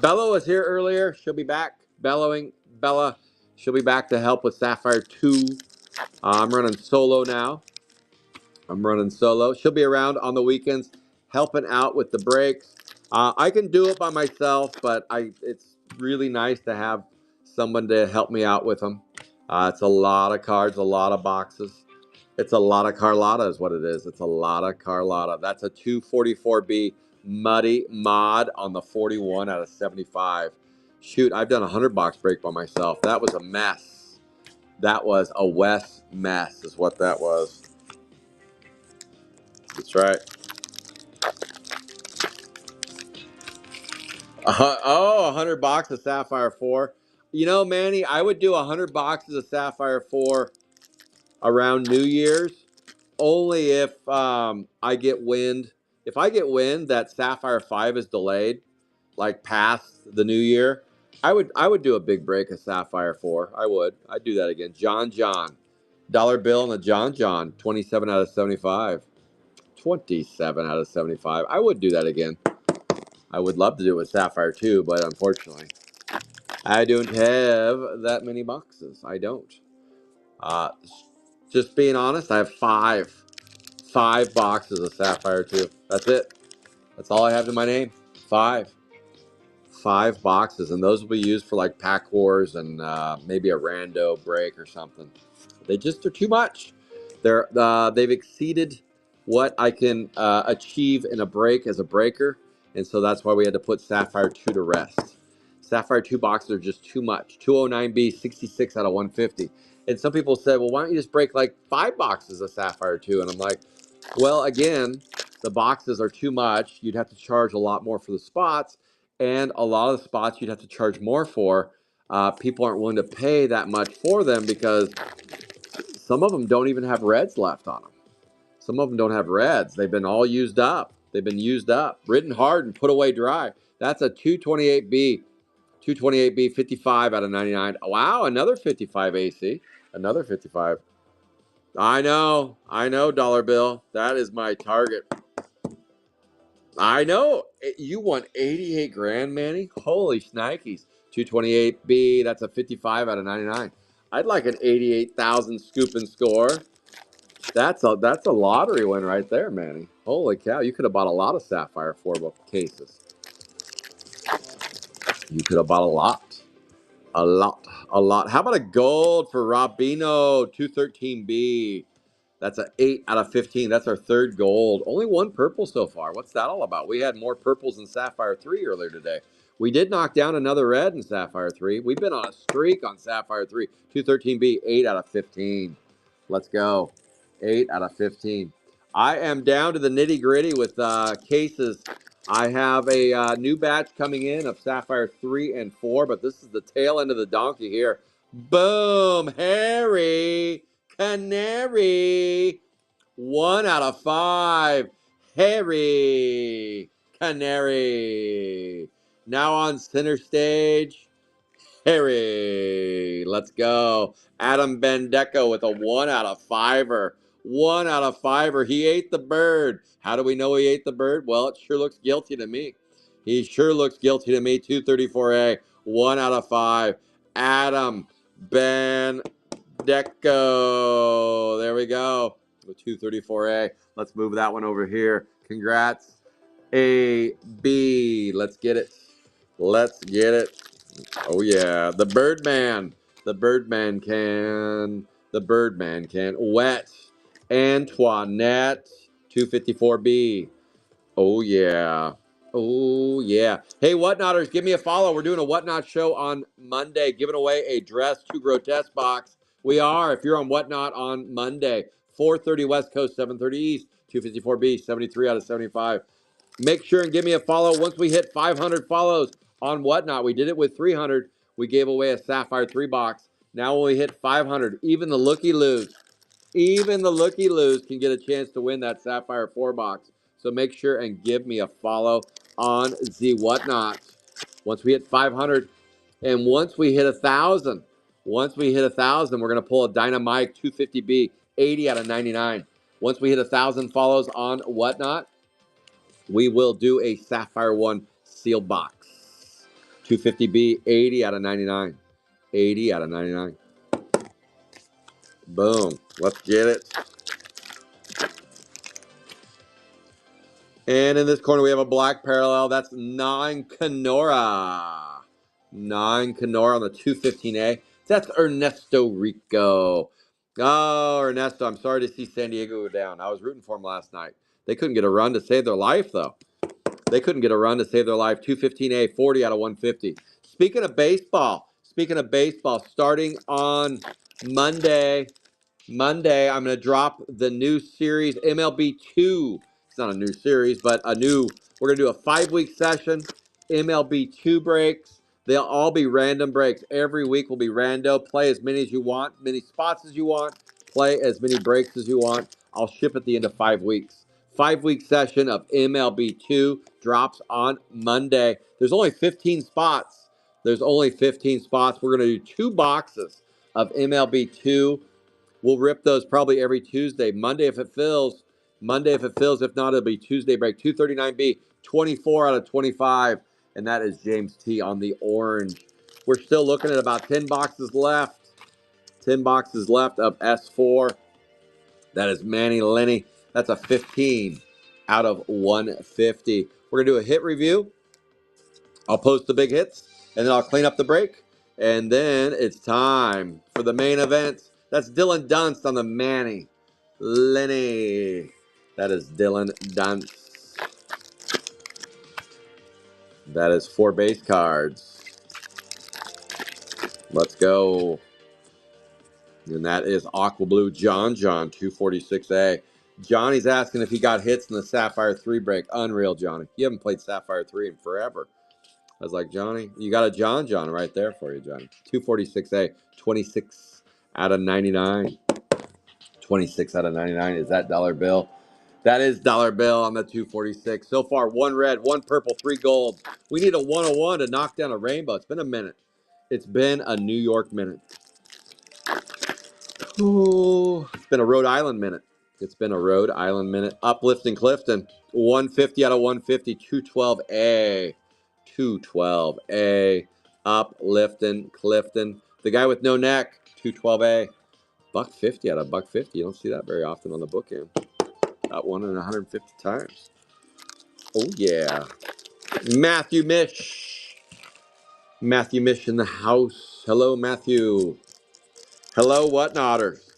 Bella was here earlier. She'll be back. Bella, she'll be back to help with Sapphire 2. I'm running solo now. She'll be around on the weekends helping out with the breaks. I can do it by myself, but it's really nice to have someone to help me out with them. It's a lot of cards, a lot of boxes. It's a lot of Carlotta is what it is. It's a lot of Carlotta. That's a 244B Muddy Mod on the 41 out of 75. Shoot, I've done a 100 box break by myself. That was a mess. That was a West mess, is what that was. That's right. Oh, 100 boxes of Sapphire 4. You know, Manny, I would do 100 boxes of Sapphire 4 around New Year's, only if I get wind. If I get wind that Sapphire 5 is delayed, like past the new year, I would do a big break of Sapphire 4. I would. I'd do that again. John. Dollar bill and a John. 27 out of 75. 27 out of 75. I would do that again. I would love to do it with Sapphire too, but unfortunately, I don't have that many boxes. I don't. Uh, just being honest, I have five boxes of Sapphire 2. That's it. That's all I have to my name. Five boxes, and those will be used for like pack wars and maybe a rando break or something. They're too much. They've exceeded what I can achieve in a break as a breaker, and so that's why we had to put Sapphire 2 to rest. Sapphire 2 boxes are just too much. 209B, 66 out of 150. And some people said, well, why don't you just break like 5 boxes of Sapphire 2? And I'm like, well, again, the boxes are too much. You'd have to charge a lot more for the spots, and a lot of the spots you'd have to charge more for. People aren't willing to pay that much for them because some of them don't even have reds left on them. Some of them don't have reds. They've been all used up. They've been used up, written hard and put away dry. That's a 228B. 228B, 55 out of 99. Wow, another 55 AC. Another 55. I know, dollar bill. That is my target. I know. You won 88 grand, Manny. Holy shnikes. 228B, that's a 55 out of 99. I'd like an 88,000 scoop and score. That's a lottery win right there, Manny. Holy cow, you could have bought a lot of Sapphire 4 cases. You could have bought a lot. A lot. How about a gold for Robino 213B? That's an 8 out of 15. That's our third gold. Only one purple so far. What's that all about? We had more purples in Sapphire 3 earlier today. We did knock down another red in Sapphire 3. We've been on a streak on Sapphire 3. 213B, 8 out of 15. Let's go. 8 out of 15. I am down to the nitty gritty with cases. I have a new batch coming in of Sapphire 3 and 4, but this is the tail end of the donkey here. Boom! Harry Canary. 1 out of 5. Harry Canary. Now on center stage, Harry. Let's go. Adam Bendeco with a 1 out of 5er. 1 out of 5er. He ate the bird. How do we know he ate the bird? Well, it sure looks guilty to me. He sure looks guilty to me. 234A. 1 out of 5. Adam Bendeco. There we go. 234A. Let's move that one over here. Congrats. A, B. Let's get it. Let's get it. Oh, yeah. The Birdman. The Birdman can. The Birdman can. Wet. Antoinette. 254B. Oh, yeah. Oh, yeah. Hey, Whatnotters, give me a follow. We're doing a Whatnot show on Monday, giving away a Dress to Grotesque box. We are, if you're on Whatnot on Monday, 4:30 West Coast, 7:30 East, 254B, 73 out of 75. Make sure and give me a follow. Once we hit 500 follows on Whatnot, we did it with 300. We gave away a Sapphire 3 box. Now when we hit 500, even the looky-loos can get a chance to win that Sapphire 4 box. So make sure and give me a follow on the Whatnot. Once we hit 500, and once we hit 1,000, we're going to pull a Dynamite 250B, 80 out of 99. Once we hit 1,000 follows on Whatnot, we will do a Sapphire 1 sealed box. 250B, 80 out of 99. 80 out of 99. Boom. Let's get it. And in this corner, we have a black parallel. That's 9 Kenora. 9 Kenora on the 215A. That's Ernesto Rico. Oh, Ernesto, I'm sorry to see San Diego go down. I was rooting for him last night. They couldn't get a run to save their life, though. 215A, 40 out of 150. speaking of baseball, starting on Monday, I'm going to drop the new series MLB 2. It's not a new series, but we're going to do a 5-week session, MLB 2 breaks. They'll all be random breaks. Every week will be rando. Play as many as you want, many spots as you want, play as many breaks as you want. I'll ship at the end of 5 weeks. 5-week session of MLB 2 drops on Monday. There's only 15 spots. We're going to do 2 boxes of MLB 2. We'll rip those probably every Tuesday. Monday if it fills. If not, it'll be Tuesday break. 239B, 24 out of 25. And that is James T on the orange. We're still looking at about 10 boxes left. 10 boxes left of S4. That is Manny Lenny. That's a 15 out of 150. We're going to do a hit review. I'll post the big hits, and then I'll clean up the break. And then it's time for the main event. That's Dylan Dunst on the Manny Lenny. That is Dylan Dunst. That is 4 base cards. Let's go. And that is Aqua Blue John 246A. Johnny's asking if he got hits in the Sapphire 3 break. Unreal, Johnny. You haven't played Sapphire 3 in forever. I was like, Johnny, you got a John right there for you, Johnny. 246A, 26 out of 99. 26 out of 99. Is that dollar bill? That is dollar bill on the 246. So far, 1 red, 1 purple, 3 gold. We need a 101 to knock down a rainbow. It's been a minute. It's been a New York minute. Ooh, it's been a Rhode Island minute. Uplifting Clifton. 150 out of 150. 212A. 212A. Uplifting Clifton. The guy with no neck. 212A. $150 out of $150. You don't see that very often on the bookend. Got one in 150 times. Oh, yeah. Matthew Mish. Matthew Mish in the house. Hello, Matthew. Hello, Whatnotters.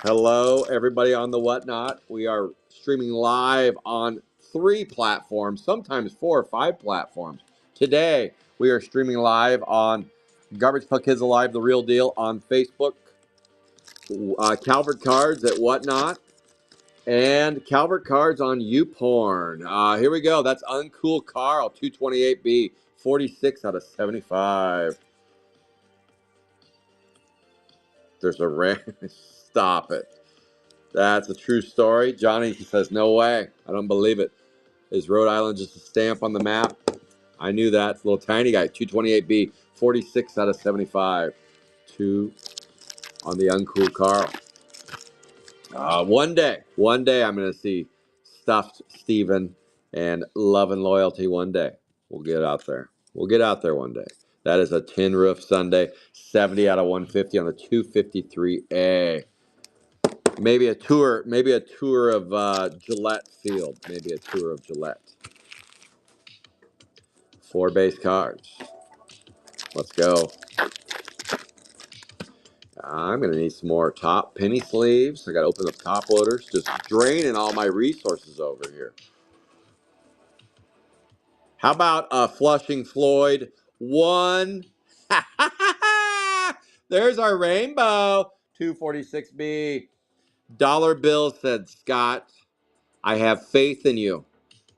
Hello, everybody on the Whatnot. We are streaming live on 3 platforms, sometimes 4 or 5 platforms. Today, we are streaming live on Garbage Puck Kids Alive, The Real Deal on Facebook, Calvert Cards at Whatnot, and Calvert Cards on YouPorn. Here we go. That's Uncool Carl, 228B, 46 out of 75. There's a Stop it. That's a true story. Johnny says, no way. I don't believe it. Is Rhode Island just a stamp on the map? I knew that. It's a little tiny guy. 228B, 46 out of 75. 2 on the Uncool Carl. One day I'm going to see Stuffed Steven and Love and Loyalty one day. We'll get out there. One day. That is a Tin Roof Sunday. 70 out of 150 on the 253A. Maybe a tour of Gillette Field. 4 base cards. Let's go. I'm going to need some more top penny sleeves. I got to open up top loaders. Just draining all my resources over here. How about Flushing Floyd? 1. There's our rainbow. 246B. Dollar bill said, Scott, I have faith in you.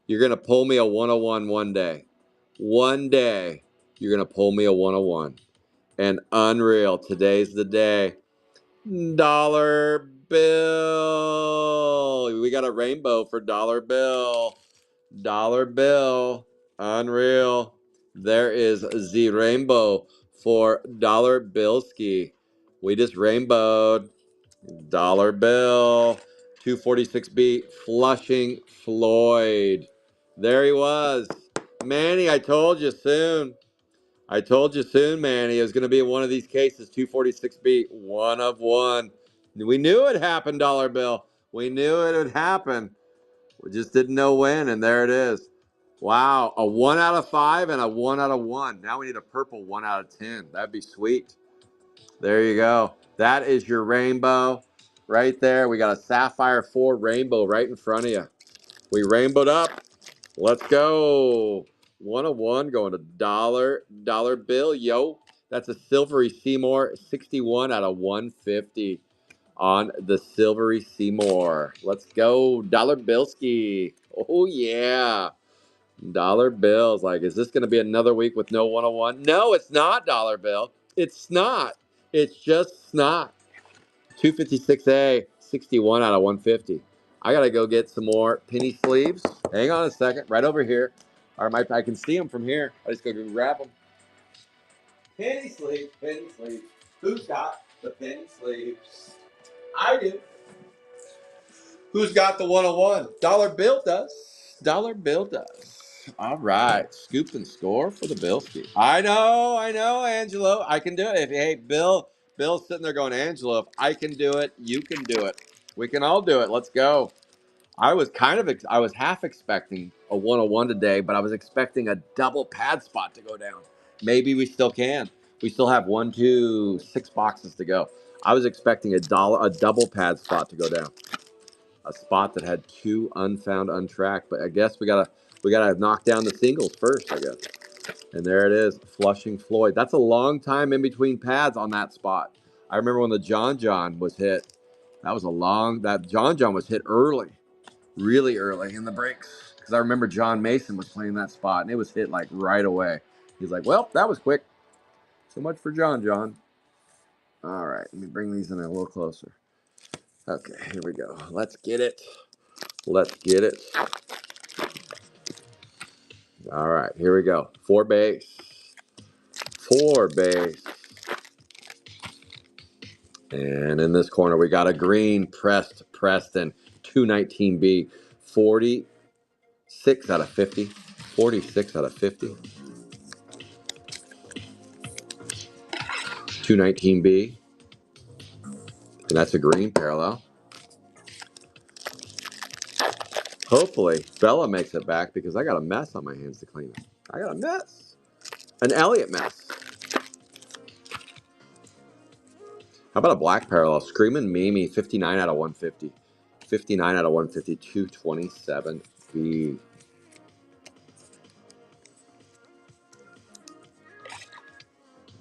You're going to pull me a 101 one day. One day, you're going to pull me a 101. And unreal. Today's the day. Dollar bill. We got a rainbow for dollar bill. Dollar bill. Unreal. There is the rainbow for dollar bill ski. We just rainbowed. Dollar bill. 246B. Flushing Floyd. There he was. Manny, I told you soon. Manny. It was going to be one of these cases. 246B. 1 of 1. We knew it happened, dollar bill. We knew it would happen. We just didn't know when, and there it is. Wow, a 1 out of 5 and a 1 out of 1. Now we need a purple 1 out of 10. That'd be sweet. There you go. That is your rainbow right there. We got a Sapphire 4 rainbow right in front of you. We rainbowed up. Let's go. 101 going to dollar bill. Yo, that's a Silvery Seymour, 61 out of 150 on the Silvery Seymour. Let's go, Dollar Billski. Oh, yeah. Dollar Bill's like, is this going to be another week with no 101? No, it's not, Dollar Bill. It's snot. It's just snot. 256A, 61 out of 150. I got to go get some more penny sleeves. Hang on a second. Right over here. Or I can see them from here. I just go grab them. Penny sleeves, penny sleeves. Who's got the penny sleeves? I do. Who's got the 101? Dollar Bill does. Dollar Bill does. All right. Scoop and score for the Billski. I know, Angelo. I can do it. Hey, Bill's sitting there going, Angelo, if I can do it, you can do it. We can all do it. Let's go. I was half expecting a 101 today, but I was expecting a double pad spot to go down. Maybe we still can. We still have 1, 2, 6 boxes to go. I was expecting a double pad spot to go down. A spot that had 2 unfound, untracked, but I guess we gotta knock down the singles first, I guess. And there it is, Flushing Floyd. That's a long time in between pads on that spot. I remember when the John was hit. That John was hit early, really early in the breaks. Because I remember John Mason was playing that spot, and it was hit like right away. He's like, well, that was quick. So much for John. All right, let me bring these in a little closer. Okay, here we go. Let's get it. All right, here we go. 4 base. And in this corner, we got a green pressed Preston 219B. 46 out of 50. 46 out of 50. 219B. And that's a green parallel. Hopefully, Bella makes it back because I got a mess on my hands to clean it. I got a mess. An Elliott mess. How about a black parallel? Screaming Mimi, 59 out of 150. 59 out of 150, 227B.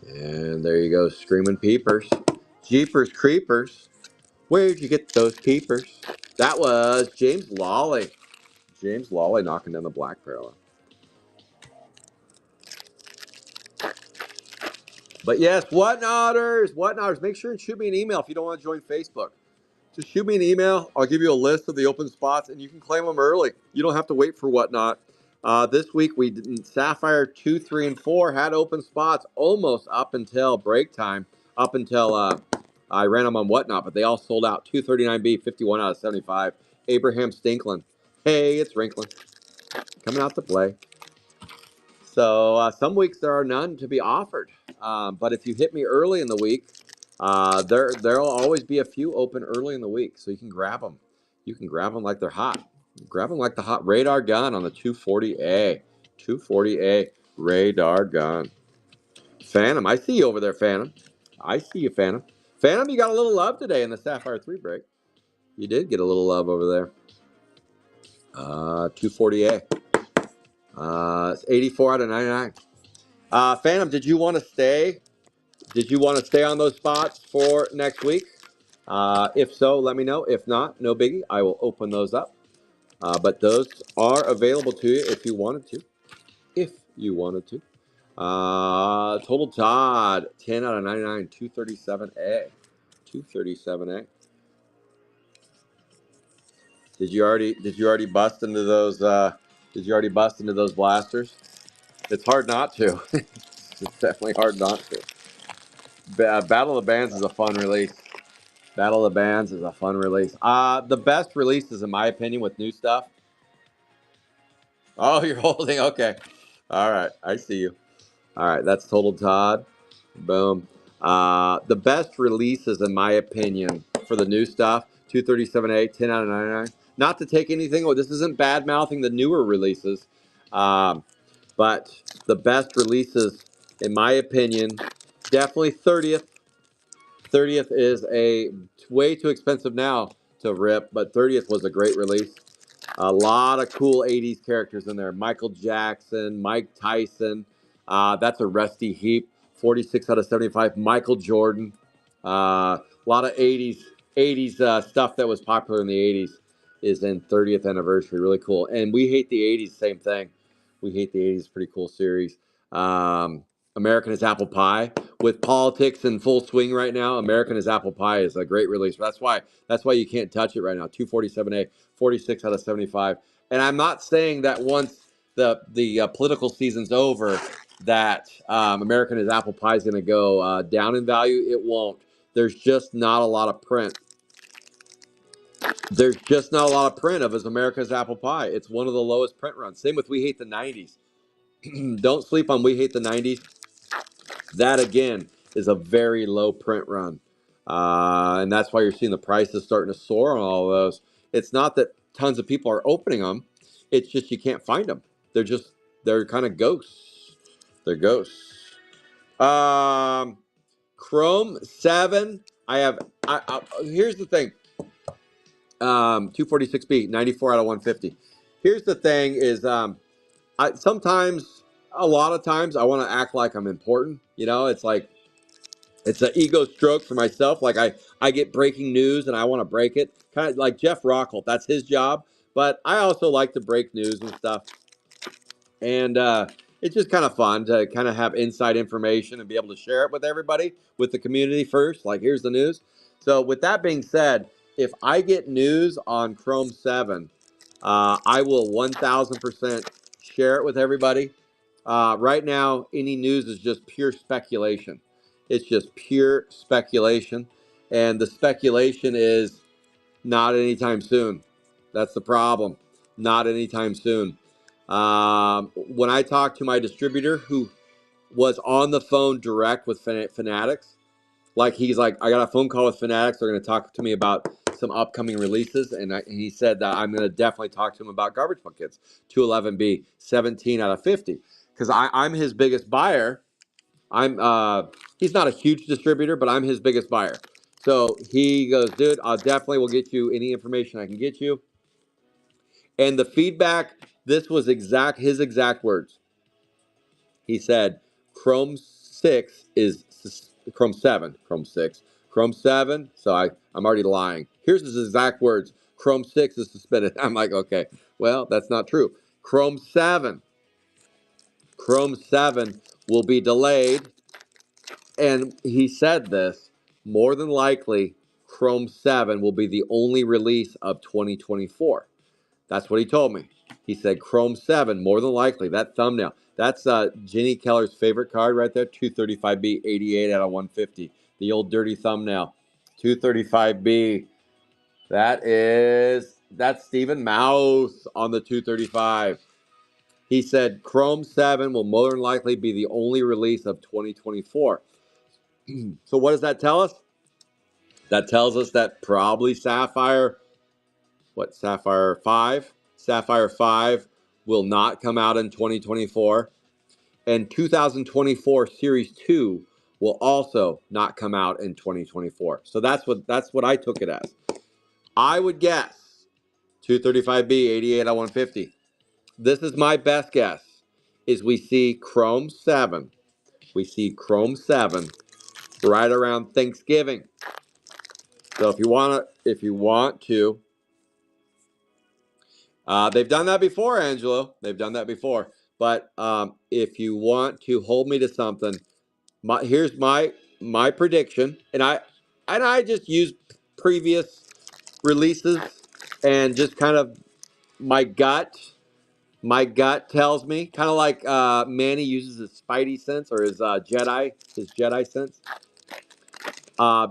And there you go, Screaming Peepers. Jeepers Creepers. Where'd you get those peepers? That was James Lawley. James Lawley knocking down the black parallel. But yes, Whatnotters, make sure and shoot me an email if you don't want to join Facebook. Just shoot me an email. I'll give you a list of the open spots, and you can claim them early. You don't have to wait for Whatnot. This week, we did Sapphire 2, 3, and 4 had open spots almost up until break time, up until I ran them on Whatnot, but they all sold out. 239B, 51 out of 75. Abraham Stinklin. Hey, it's Rinklin. Coming out to play. So some weeks there are none to be offered. But if you hit me early in the week, there'll always be a few open early in the week, so you can grab them. You can grab them like they're hot. Grab them like the hot radar gun on the 240A. 240A radar gun. Phantom, I see you over there, Phantom. I see you, Phantom. Phantom, you got a little love today in the Sapphire 3 break. You did get a little love over there. 240A. It's 84 out of 99. Phantom, did you want to stay? Did you want to stay on those spots for next week? If so, let me know. If not, no biggie. I will open those up. But those are available to you if you wanted to. If you wanted to. Total Todd, 10 out of 99, 237A. 237A. Did you already bust into those blasters? It's hard not to. It's definitely hard not to. Battle of the Bands is a fun release. Battle of the Bands is a fun release. The best releases, in my opinion, with new stuff. Oh, you're holding. Okay. All right. I see you. All right. That's Total Todd. Boom. The best releases, in my opinion, for the new stuff, 237A, 10 out of 99. Not to take anything away. This isn't bad mouthing the newer releases. But the best releases, in my opinion, definitely 30th. 30th is a way too expensive now to rip, but 30th was a great release. A lot of cool 80s characters in there. Michael Jackson, Mike Tyson. That's a Rusty Heap. 46 out of 75. Michael Jordan. A lot of 80s stuff that was popular in the 80s is in 30th anniversary. Really cool. And We Hate the 80s, same thing. We Hate the 80s, pretty cool series. American is Apple Pie. With politics in full swing right now, American is Apple Pie is a great release. That's why you can't touch it right now. 247A, 46 out of 75. And I'm not saying that once the political season's over that American is Apple Pie is going to go down in value. It won't. There's just not a lot of print. There's just not a lot of print of As America's Apple Pie. It's one of the lowest print runs. Same with We Hate the 90s. Don't sleep on We Hate the 90s. That, again, is a very low print run. And that's why you're seeing the prices starting to soar on all of those. It's not that tons of people are opening them. It's just you can't find them. They're kind of ghosts. They're ghosts. Chrome 7. Here's the thing. 246B, 94 out of 150. Here's the thing is sometimes, a lot of times, I want to act like I'm important. It's like, it's an ego stroke for myself. Like I get breaking news and I want to break it. Kind of like Jeff Rockhold, that's his job. But I also like to break news and stuff. And it's just kind of fun to kind of have inside information and be able to share it with everybody, with the community first. Like, here's the news. So with that being said, if I get news on Chrome 7, I will 1000% share it with everybody. Right now, any news is just pure speculation. It's just pure speculation. And the speculation is not anytime soon. That's the problem. Not anytime soon. When I talked to my distributor who was on the phone direct with Fanatics, like he's like, I got a phone call with Fanatics. They're going to talk to me about some upcoming releases. And he said that I'm going to definitely talk to him about Garbage Buckets 211B, 17 out of 50. Because I'm his biggest buyer. He's not a huge distributor, but I'm his biggest buyer. So he goes, dude, I definitely will get you any information I can get you. And the feedback, this was his exact words. He said, Chrome 6 is Chrome 7, Chrome 6, Chrome 7. So I'm already lying. Here's his exact words. Chrome 6 is suspended. I'm like, okay, well, that's not true. Chrome 7 will be delayed. And he said this, more than likely, Chrome 7 will be the only release of 2024. That's what he told me. He said Chrome 7, more than likely. That thumbnail. That's Jenny Keller's favorite card right there. 235B, 88 out of 150. The old dirty thumbnail. 235B. That's Stephen Mouse on the 235. He said Chrome 7 will more than likely be the only release of 2024. So what does that tell us? That tells us that probably Sapphire 5? Sapphire 5 will not come out in 2024. And 2024 Series 2 will also not come out in 2024. So that's what I took it as. I would guess 235B, 88 out of 150. This is my best guess, is we see Chrome 7. We see Chrome 7 right around Thanksgiving. So if you want to, they've done that before, Angelo. They've done that before. But if you want to hold me to something, here's my prediction, and I just use previous releases and just kind of my gut. My gut tells me, kind of like Manny uses his Spidey sense or his Jedi sense.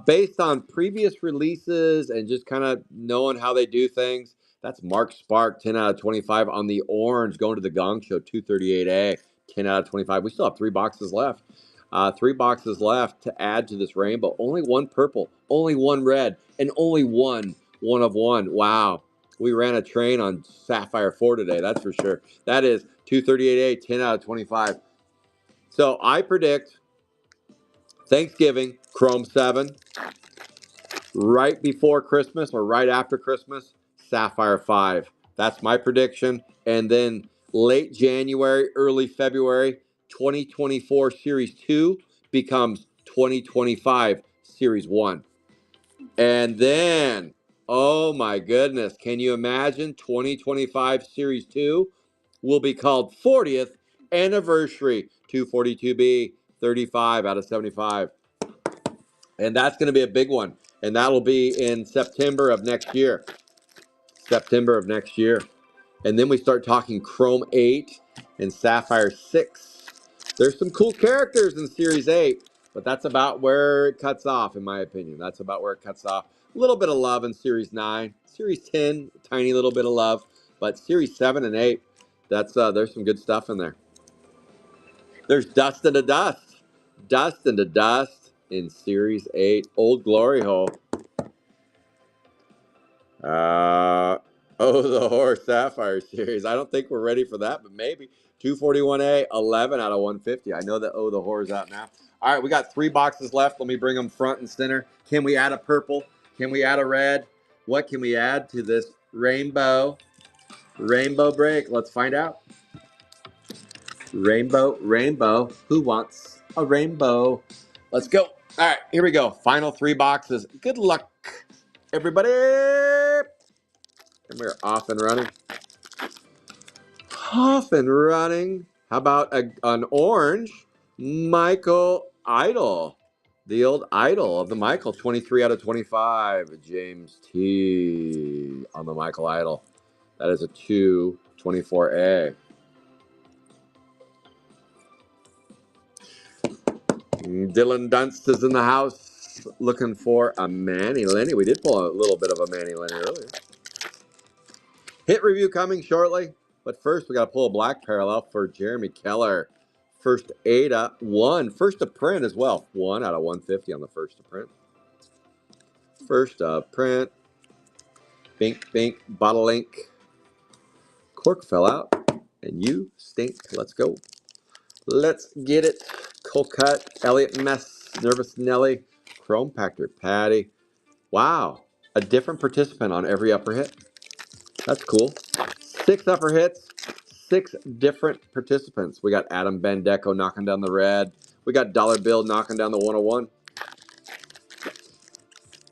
Based on previous releases and just kind of knowing how they do things, that's Mark Spark, 10 out of 25 on the orange, going to the Gong Show, 238A, 10 out of 25. We still have 3 boxes left. 3 boxes left to add to this rainbow. Only one purple, only one red, and only one of one. Wow. We ran a train on Sapphire 4 today, that's for sure. That is 238A, 10 out of 25. So I predict Thanksgiving, Chrome 7. Right before Christmas or right after Christmas, Sapphire 5. That's my prediction. And then late January, early February, 2024 Series 2 becomes 2025 Series 1. And then, oh my goodness, can you imagine 2025 Series 2 will be called 40th Anniversary 242B 35 out of 75. And that's going to be a big one. And that'll be in September of next year. September of next year. And then we start talking Chrome 8 and Sapphire 6. There's some cool characters in Series 8, but that's about where it cuts off, in my opinion. That's about where it cuts off. A little bit of love in Series 9. Series 10, tiny little bit of love. But Series 7 and 8, there's some good stuff in there. There's Dust into Dust. Dust into Dust in Series 8. Old Glory Hole. The Horse Sapphire series. I don't think we're ready for that, but maybe. 241A, 11 out of 150. I know that the Horror is out now. All right, we got 3 boxes left. Let me bring them front and center. Can we add a purple? Can we add a red? What can we add to this rainbow break? Let's find out. Rainbow. Who wants a rainbow? Let's go. All right, here we go. Final 3 boxes. Good luck, everybody. And we're off and running. Off and running. How about an orange Michael Idol? The old idol of the Michael, 23 out of 25. James T. on the Michael Idol. That is a 224A. Dylan Dunst is in the house looking for a Manny Lenny. We did pull a little bit of a Manny Lenny earlier. Hit review coming shortly. But first, we got to pull a black parallel for Jeremy Keller. First Ada, 1. First to print as well. 1 out of 150 on the first to print. First to print. Bink, bottle ink. Cork fell out. And you stink. Let's go. Let's get it. Colcut, Elliot Mess, Nervous Nelly, Chrome Pactor, Patty. Wow. A different participant on every upper hit. That's cool. 6 upper hits, 6 different participants. We got Adam Bendeco knocking down the red. We got Dollar Bill knocking down the 101.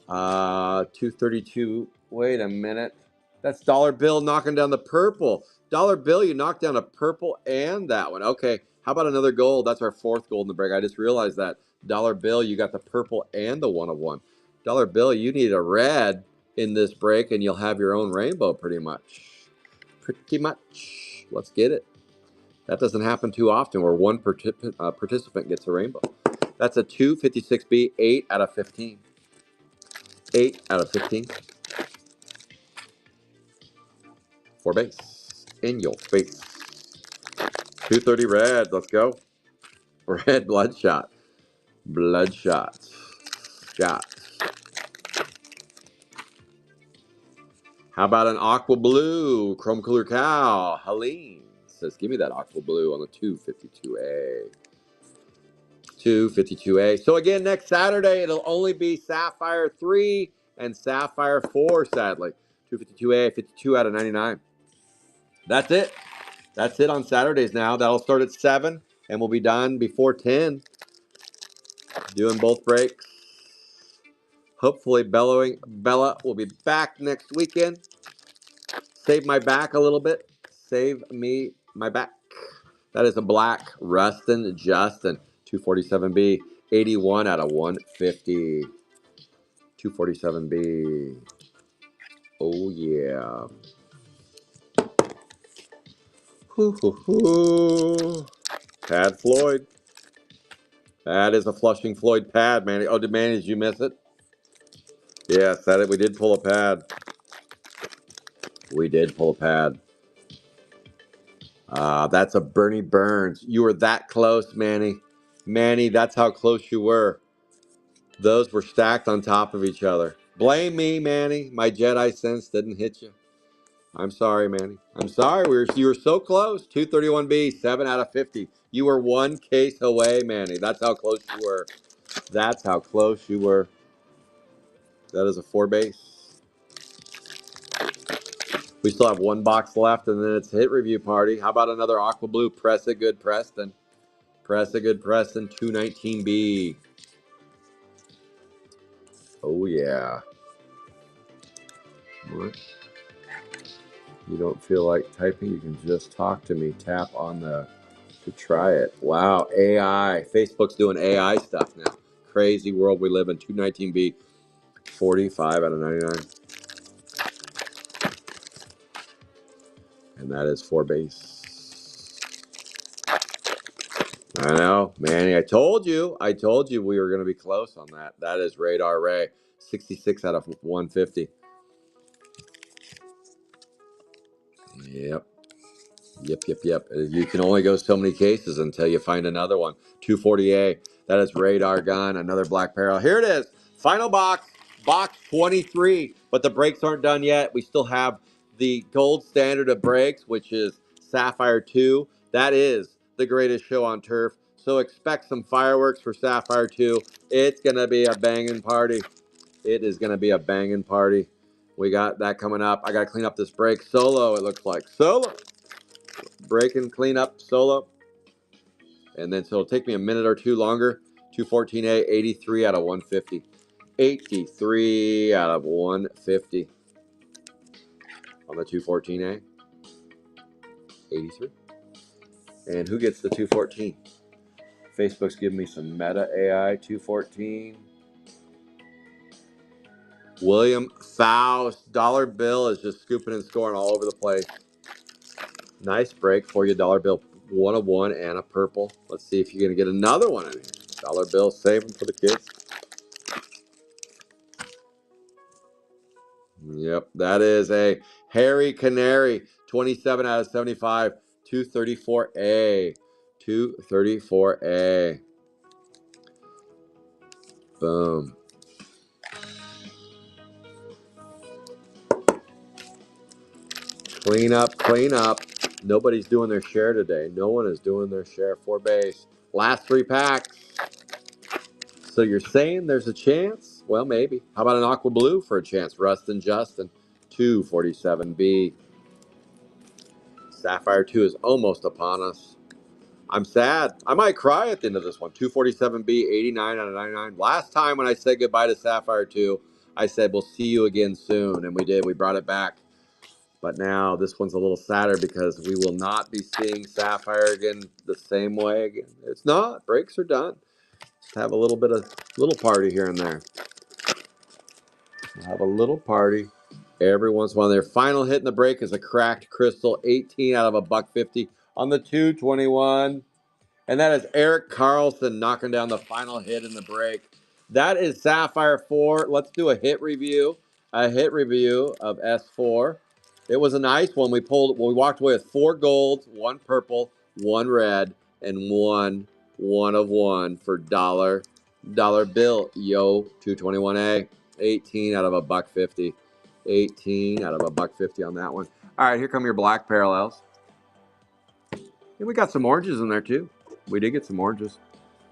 232. Wait a minute. That's Dollar Bill knocking down the purple. Dollar Bill, you knocked down a purple and that one. Okay. How about another gold? That's our 4th gold in the break. I just realized that. Dollar Bill, you got the purple and the 1 of 1. Dollar Bill, you need a red in this break and you'll have your own rainbow pretty much. Let's get it. That doesn't happen too often where one participant gets a rainbow. That's a 256B, 8 out of 15. 8 out of 15. 4 base. In your face. 230 red. Let's go. Red Bloodshot. Bloodshot. Shot. How about an aqua blue? Chrome Cooler Cow. Helene says, give me that aqua blue on the 252A. 252A. So again, next Saturday, it'll only be Sapphire 3 and Sapphire 4, sadly. 252A, 52 out of 99. That's it. That's it on Saturdays now. That'll start at 7, and we'll be done before 10. Doing both breaks. Hopefully Bella will be back next weekend. Save my back a little bit. Save me my back. That is a black Rustin Justin. 247B. 81 out of 150. 247B. Oh, yeah. Pad Floyd. That is a Flushing Floyd pad, Manny. Oh, Manny, did you miss it? Yes, we did pull a pad. We did pull a pad. That's a Bernie Burns. You were that close, Manny. Manny, that's how close you were. Those were stacked on top of each other. Blame me, Manny. My Jedi sense didn't hit you. I'm sorry, Manny. I'm sorry. You were so close. 231B, 7 out of 50. You were 1 case away, Manny. That's how close you were. That's how close you were. That is a 4 base. We still have one box left, and then it's hit review party. How about another Aqua Blue? Press it good, Preston. Press it good, Preston. 219B. Oh, yeah. What? You don't feel like typing? You can just talk to me. Tap on the to try it. Wow, AI. Facebook's doing AI stuff now. Crazy world we live in. 219B. 45 out of 99. And that is 4 base. I know, Manny. I told you we were going to be close on that. That is Radar Ray. 66 out of 150. Yep. Yep. You can only go so many cases until you find another one. 240A. That is Radar Gun. Another Black Parallel. Here it is. Final box. Box 23. But the breaks aren't done yet. We still have the gold standard of breaks, which is Sapphire 2. That is the greatest show on turf. So expect some fireworks for Sapphire 2. It's going to be a banging party. It is going to be a banging party. We got that coming up. I got to clean up this break solo, it looks like. Solo. Break and clean up solo. And then so it'll take me a minute or two longer. 214A, 83 out of 150. 83 out of 150 on the 214A. 83. And who gets the 214? Facebook's giving me some meta AI 214. William Faust. Dollar bill is just scooping and scoring all over the place. Nice break for you, dollar bill. 1 of 1 and a purple. Let's see if you're going to get another one in here. Dollar bill, save them for the kids. Yep, that is a Harry Canary. 27 out of 75. 234A. 234A. Boom. Clean up, clean up. Nobody's doing their share today. No one is doing their share. 4 base. Last 3 packs. So you're saying there's a chance? Well, maybe. How about an Aqua Blue for a chance? Rustin Justin. 247B. Sapphire 2 is almost upon us. I'm sad. I might cry at the end of this one. 247B, 89 out of 99. Last time when I said goodbye to Sapphire 2, I said, we'll see you again soon. And we did. We brought it back. But now this one's a little sadder because we will not be seeing Sapphire again the same way again. It's not. Breaks are done. Just have a little bit of little party here and there. We'll have a little party every once in a while. Their final hit in the break is a cracked crystal. 18 out of a $150 on the 221. And that is Eric Carlson knocking down the final hit in the break. That is Sapphire 4. Let's do a hit review. A hit review of S4. It was a nice one. We walked away with 4 golds, 1 purple, 1 red, and 1 of 1 for dollar bill. Yo, 221A. 18 out of a $150. 18 out of a $150 on that one. All right, here come your black parallels. And we got some oranges in there too. We did get some oranges.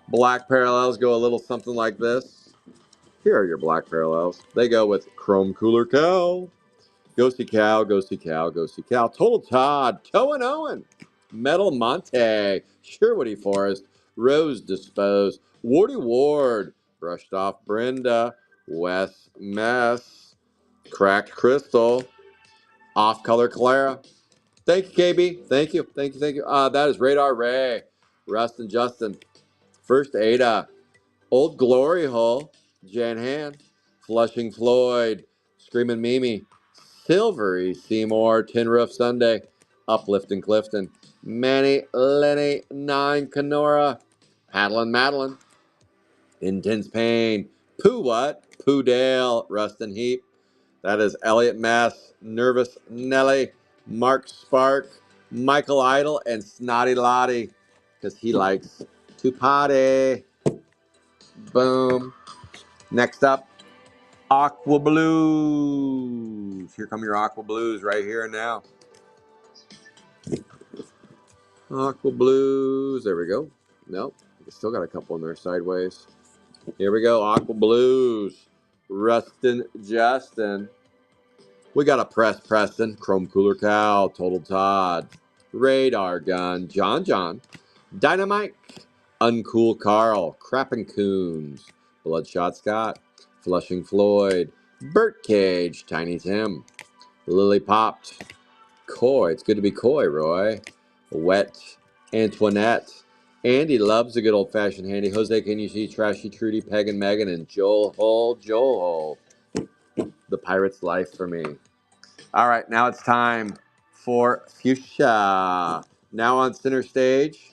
Black parallels go a little something like this. Here are your black parallels. They go with Chrome Cooler Cow, Ghosty Cow, Ghosty Cow, Ghosty Cow, Total Todd, Toe and Owen, Metal Monte, Sherwoody Forest, Rose Dispose, Woody Ward, Brushed Off Brenda, Wes Mess, Cracked Crystal, Off Color Clara. Thank you, KB. Thank you. That is Radar Ray, Rustin Justin, First Ada, Old Glory Hole, Jan Han, Flushing Floyd, Screaming Mimi, Silvery Seymour, Tin Roof Sunday, Uplifting Clifton, Manny Lenny, 9 Kenora, Paddlin' Madeline, Intense Pain, Pooh What, Pooh Dale, Rustin Heap. That is Elliot Mass, Nervous Nelly, Mark Spark, Michael Idle, and Snotty Lottie, because he likes to potty. Boom. Next up, Aqua Blues. Here come your Aqua Blues right here and now. Aqua Blues. There we go. Nope. Still got a couple in there sideways. Here we go. Aqua Blues. Rustin Justin. We got a Press Preston, Chrome Cooler Cow, Total Todd, Radar Gun, John, Dynamite, Uncool Carl, Crappin' Coons, Bloodshot Scott, Flushing Floyd, Burt Cage, Tiny Tim, Lily Popped, Coy. It's good to be Coy, Roy. Wet, Antoinette. Andy loves a good old fashioned handy. Jose, can you see Trashy Trudy, Peg and Megan, and Joel Hole. The Pirate's Life for me. All right, now it's time for Fuchsia. Now on center stage,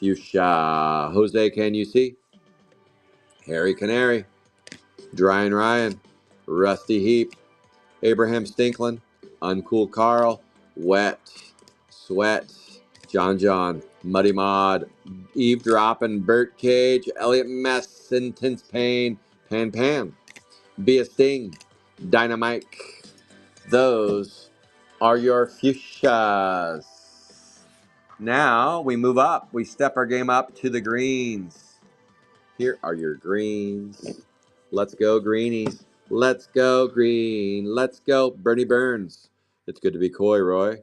Fuchsia. Jose, can you see? Harry Canary, Dryan Ryan, Rusty Heap, Abraham Stinklin, Uncool Carl, Wet, Sweat, John, Muddy Mod, Eavesdropping, Burt Cage, Elliot Mess, Intense Pain, Pan, Be a Sting, Dynamite. Those are your fuchsias. Now we move up. We step our game up to the greens. Here are your greens. Let's go, greenies. Let's go, green. Let's go, Bernie Burns. It's good to be Coy, Roy.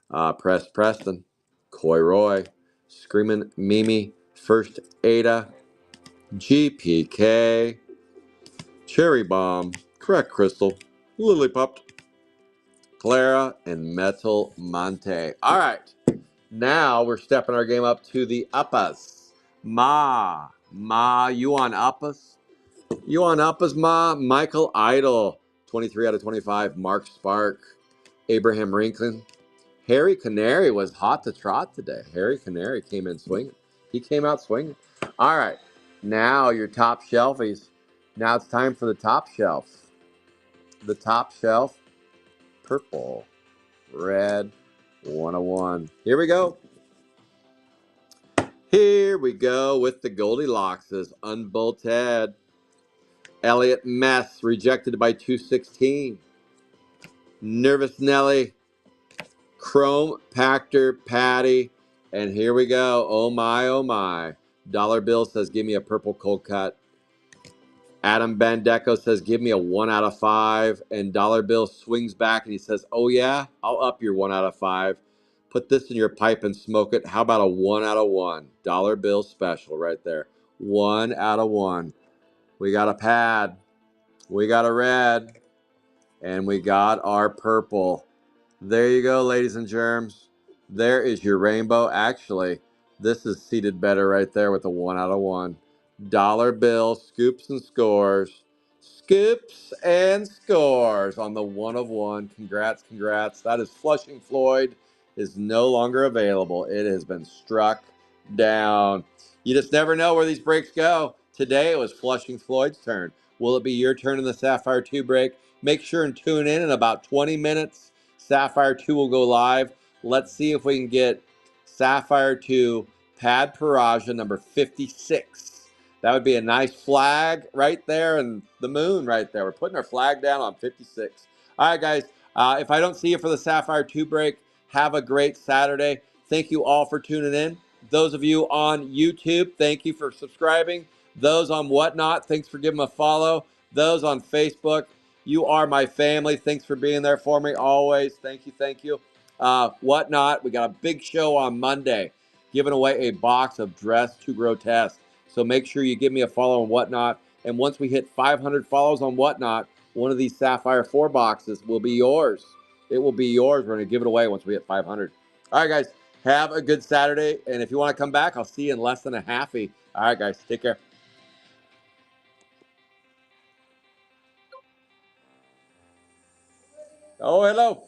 Preston. Coy Roy. Screaming Mimi. First Ada. GPK. Cherry Bomb. Correct Crystal. Lily Pupped. Clara and Metal Monte. All right. Now we're stepping our game up to the uppas. Ma, you on uppas? You on uppas, Ma? Michael Idol, 23 out of 25. Mark Spark, Abraham Rinklin. Harry Canary was hot to trot today. Harry Canary came in swinging. He came out swinging. All right. Now your top shelfies. Now it's time for the top shelf. The top shelf, purple, red, 101. Here we go. Here we go with the Goldilockses. Unbolted. Elliot Mess, rejected by 216. Nervous Nelly. Chrome Pactor Patty. And here we go. Oh my, oh my. Dollar Bill says, give me a purple cold cut. Adam Bandeco says, give me a 1 out of 5. And Dollar Bill swings back and he says, oh yeah, I'll up your 1 out of 5. Put this in your pipe and smoke it. How about a 1 out of 1? Dollar Bill special right there. 1 out of 1. We got a pad. We got a red. And we got our purple. There you go, ladies and germs. There is your rainbow. Actually, this is seated better right there with a 1 out of 1. Dollar Bill, scoops and scores. Scoops and scores on the 1 of 1. Congrats. That is Flushing Floyd is no longer available. It has been struck down. You just never know where these breaks go. Today it was Flushing Floyd's turn. Will it be your turn in the Sapphire 2 break? Make sure and tune in about 20 minutes. Sapphire 2 will go live. Let's see if we can get Sapphire 2 Pad Paraja number 56. That would be a nice flag right there and the moon right there. We're putting our flag down on 56. All right, guys. If I don't see you for the Sapphire 2 break, have a great Saturday. Thank you all for tuning in. Those of you on YouTube, thank you for subscribing. Those on Whatnot, thanks for giving a follow. Those on Facebook, you are my family. Thanks for being there for me always. Thank you. Whatnot, we got a big show on Monday, giving away a box of Dress to Grotesque. So make sure you give me a follow on Whatnot. And once we hit 500 follows on Whatnot, one of these Sapphire 4 boxes will be yours. It will be yours. We're going to give it away once we hit 500. All right, guys. Have a good Saturday. And if you want to come back, I'll see you in less than a halfie. All right, guys. Take care. Oh, hello.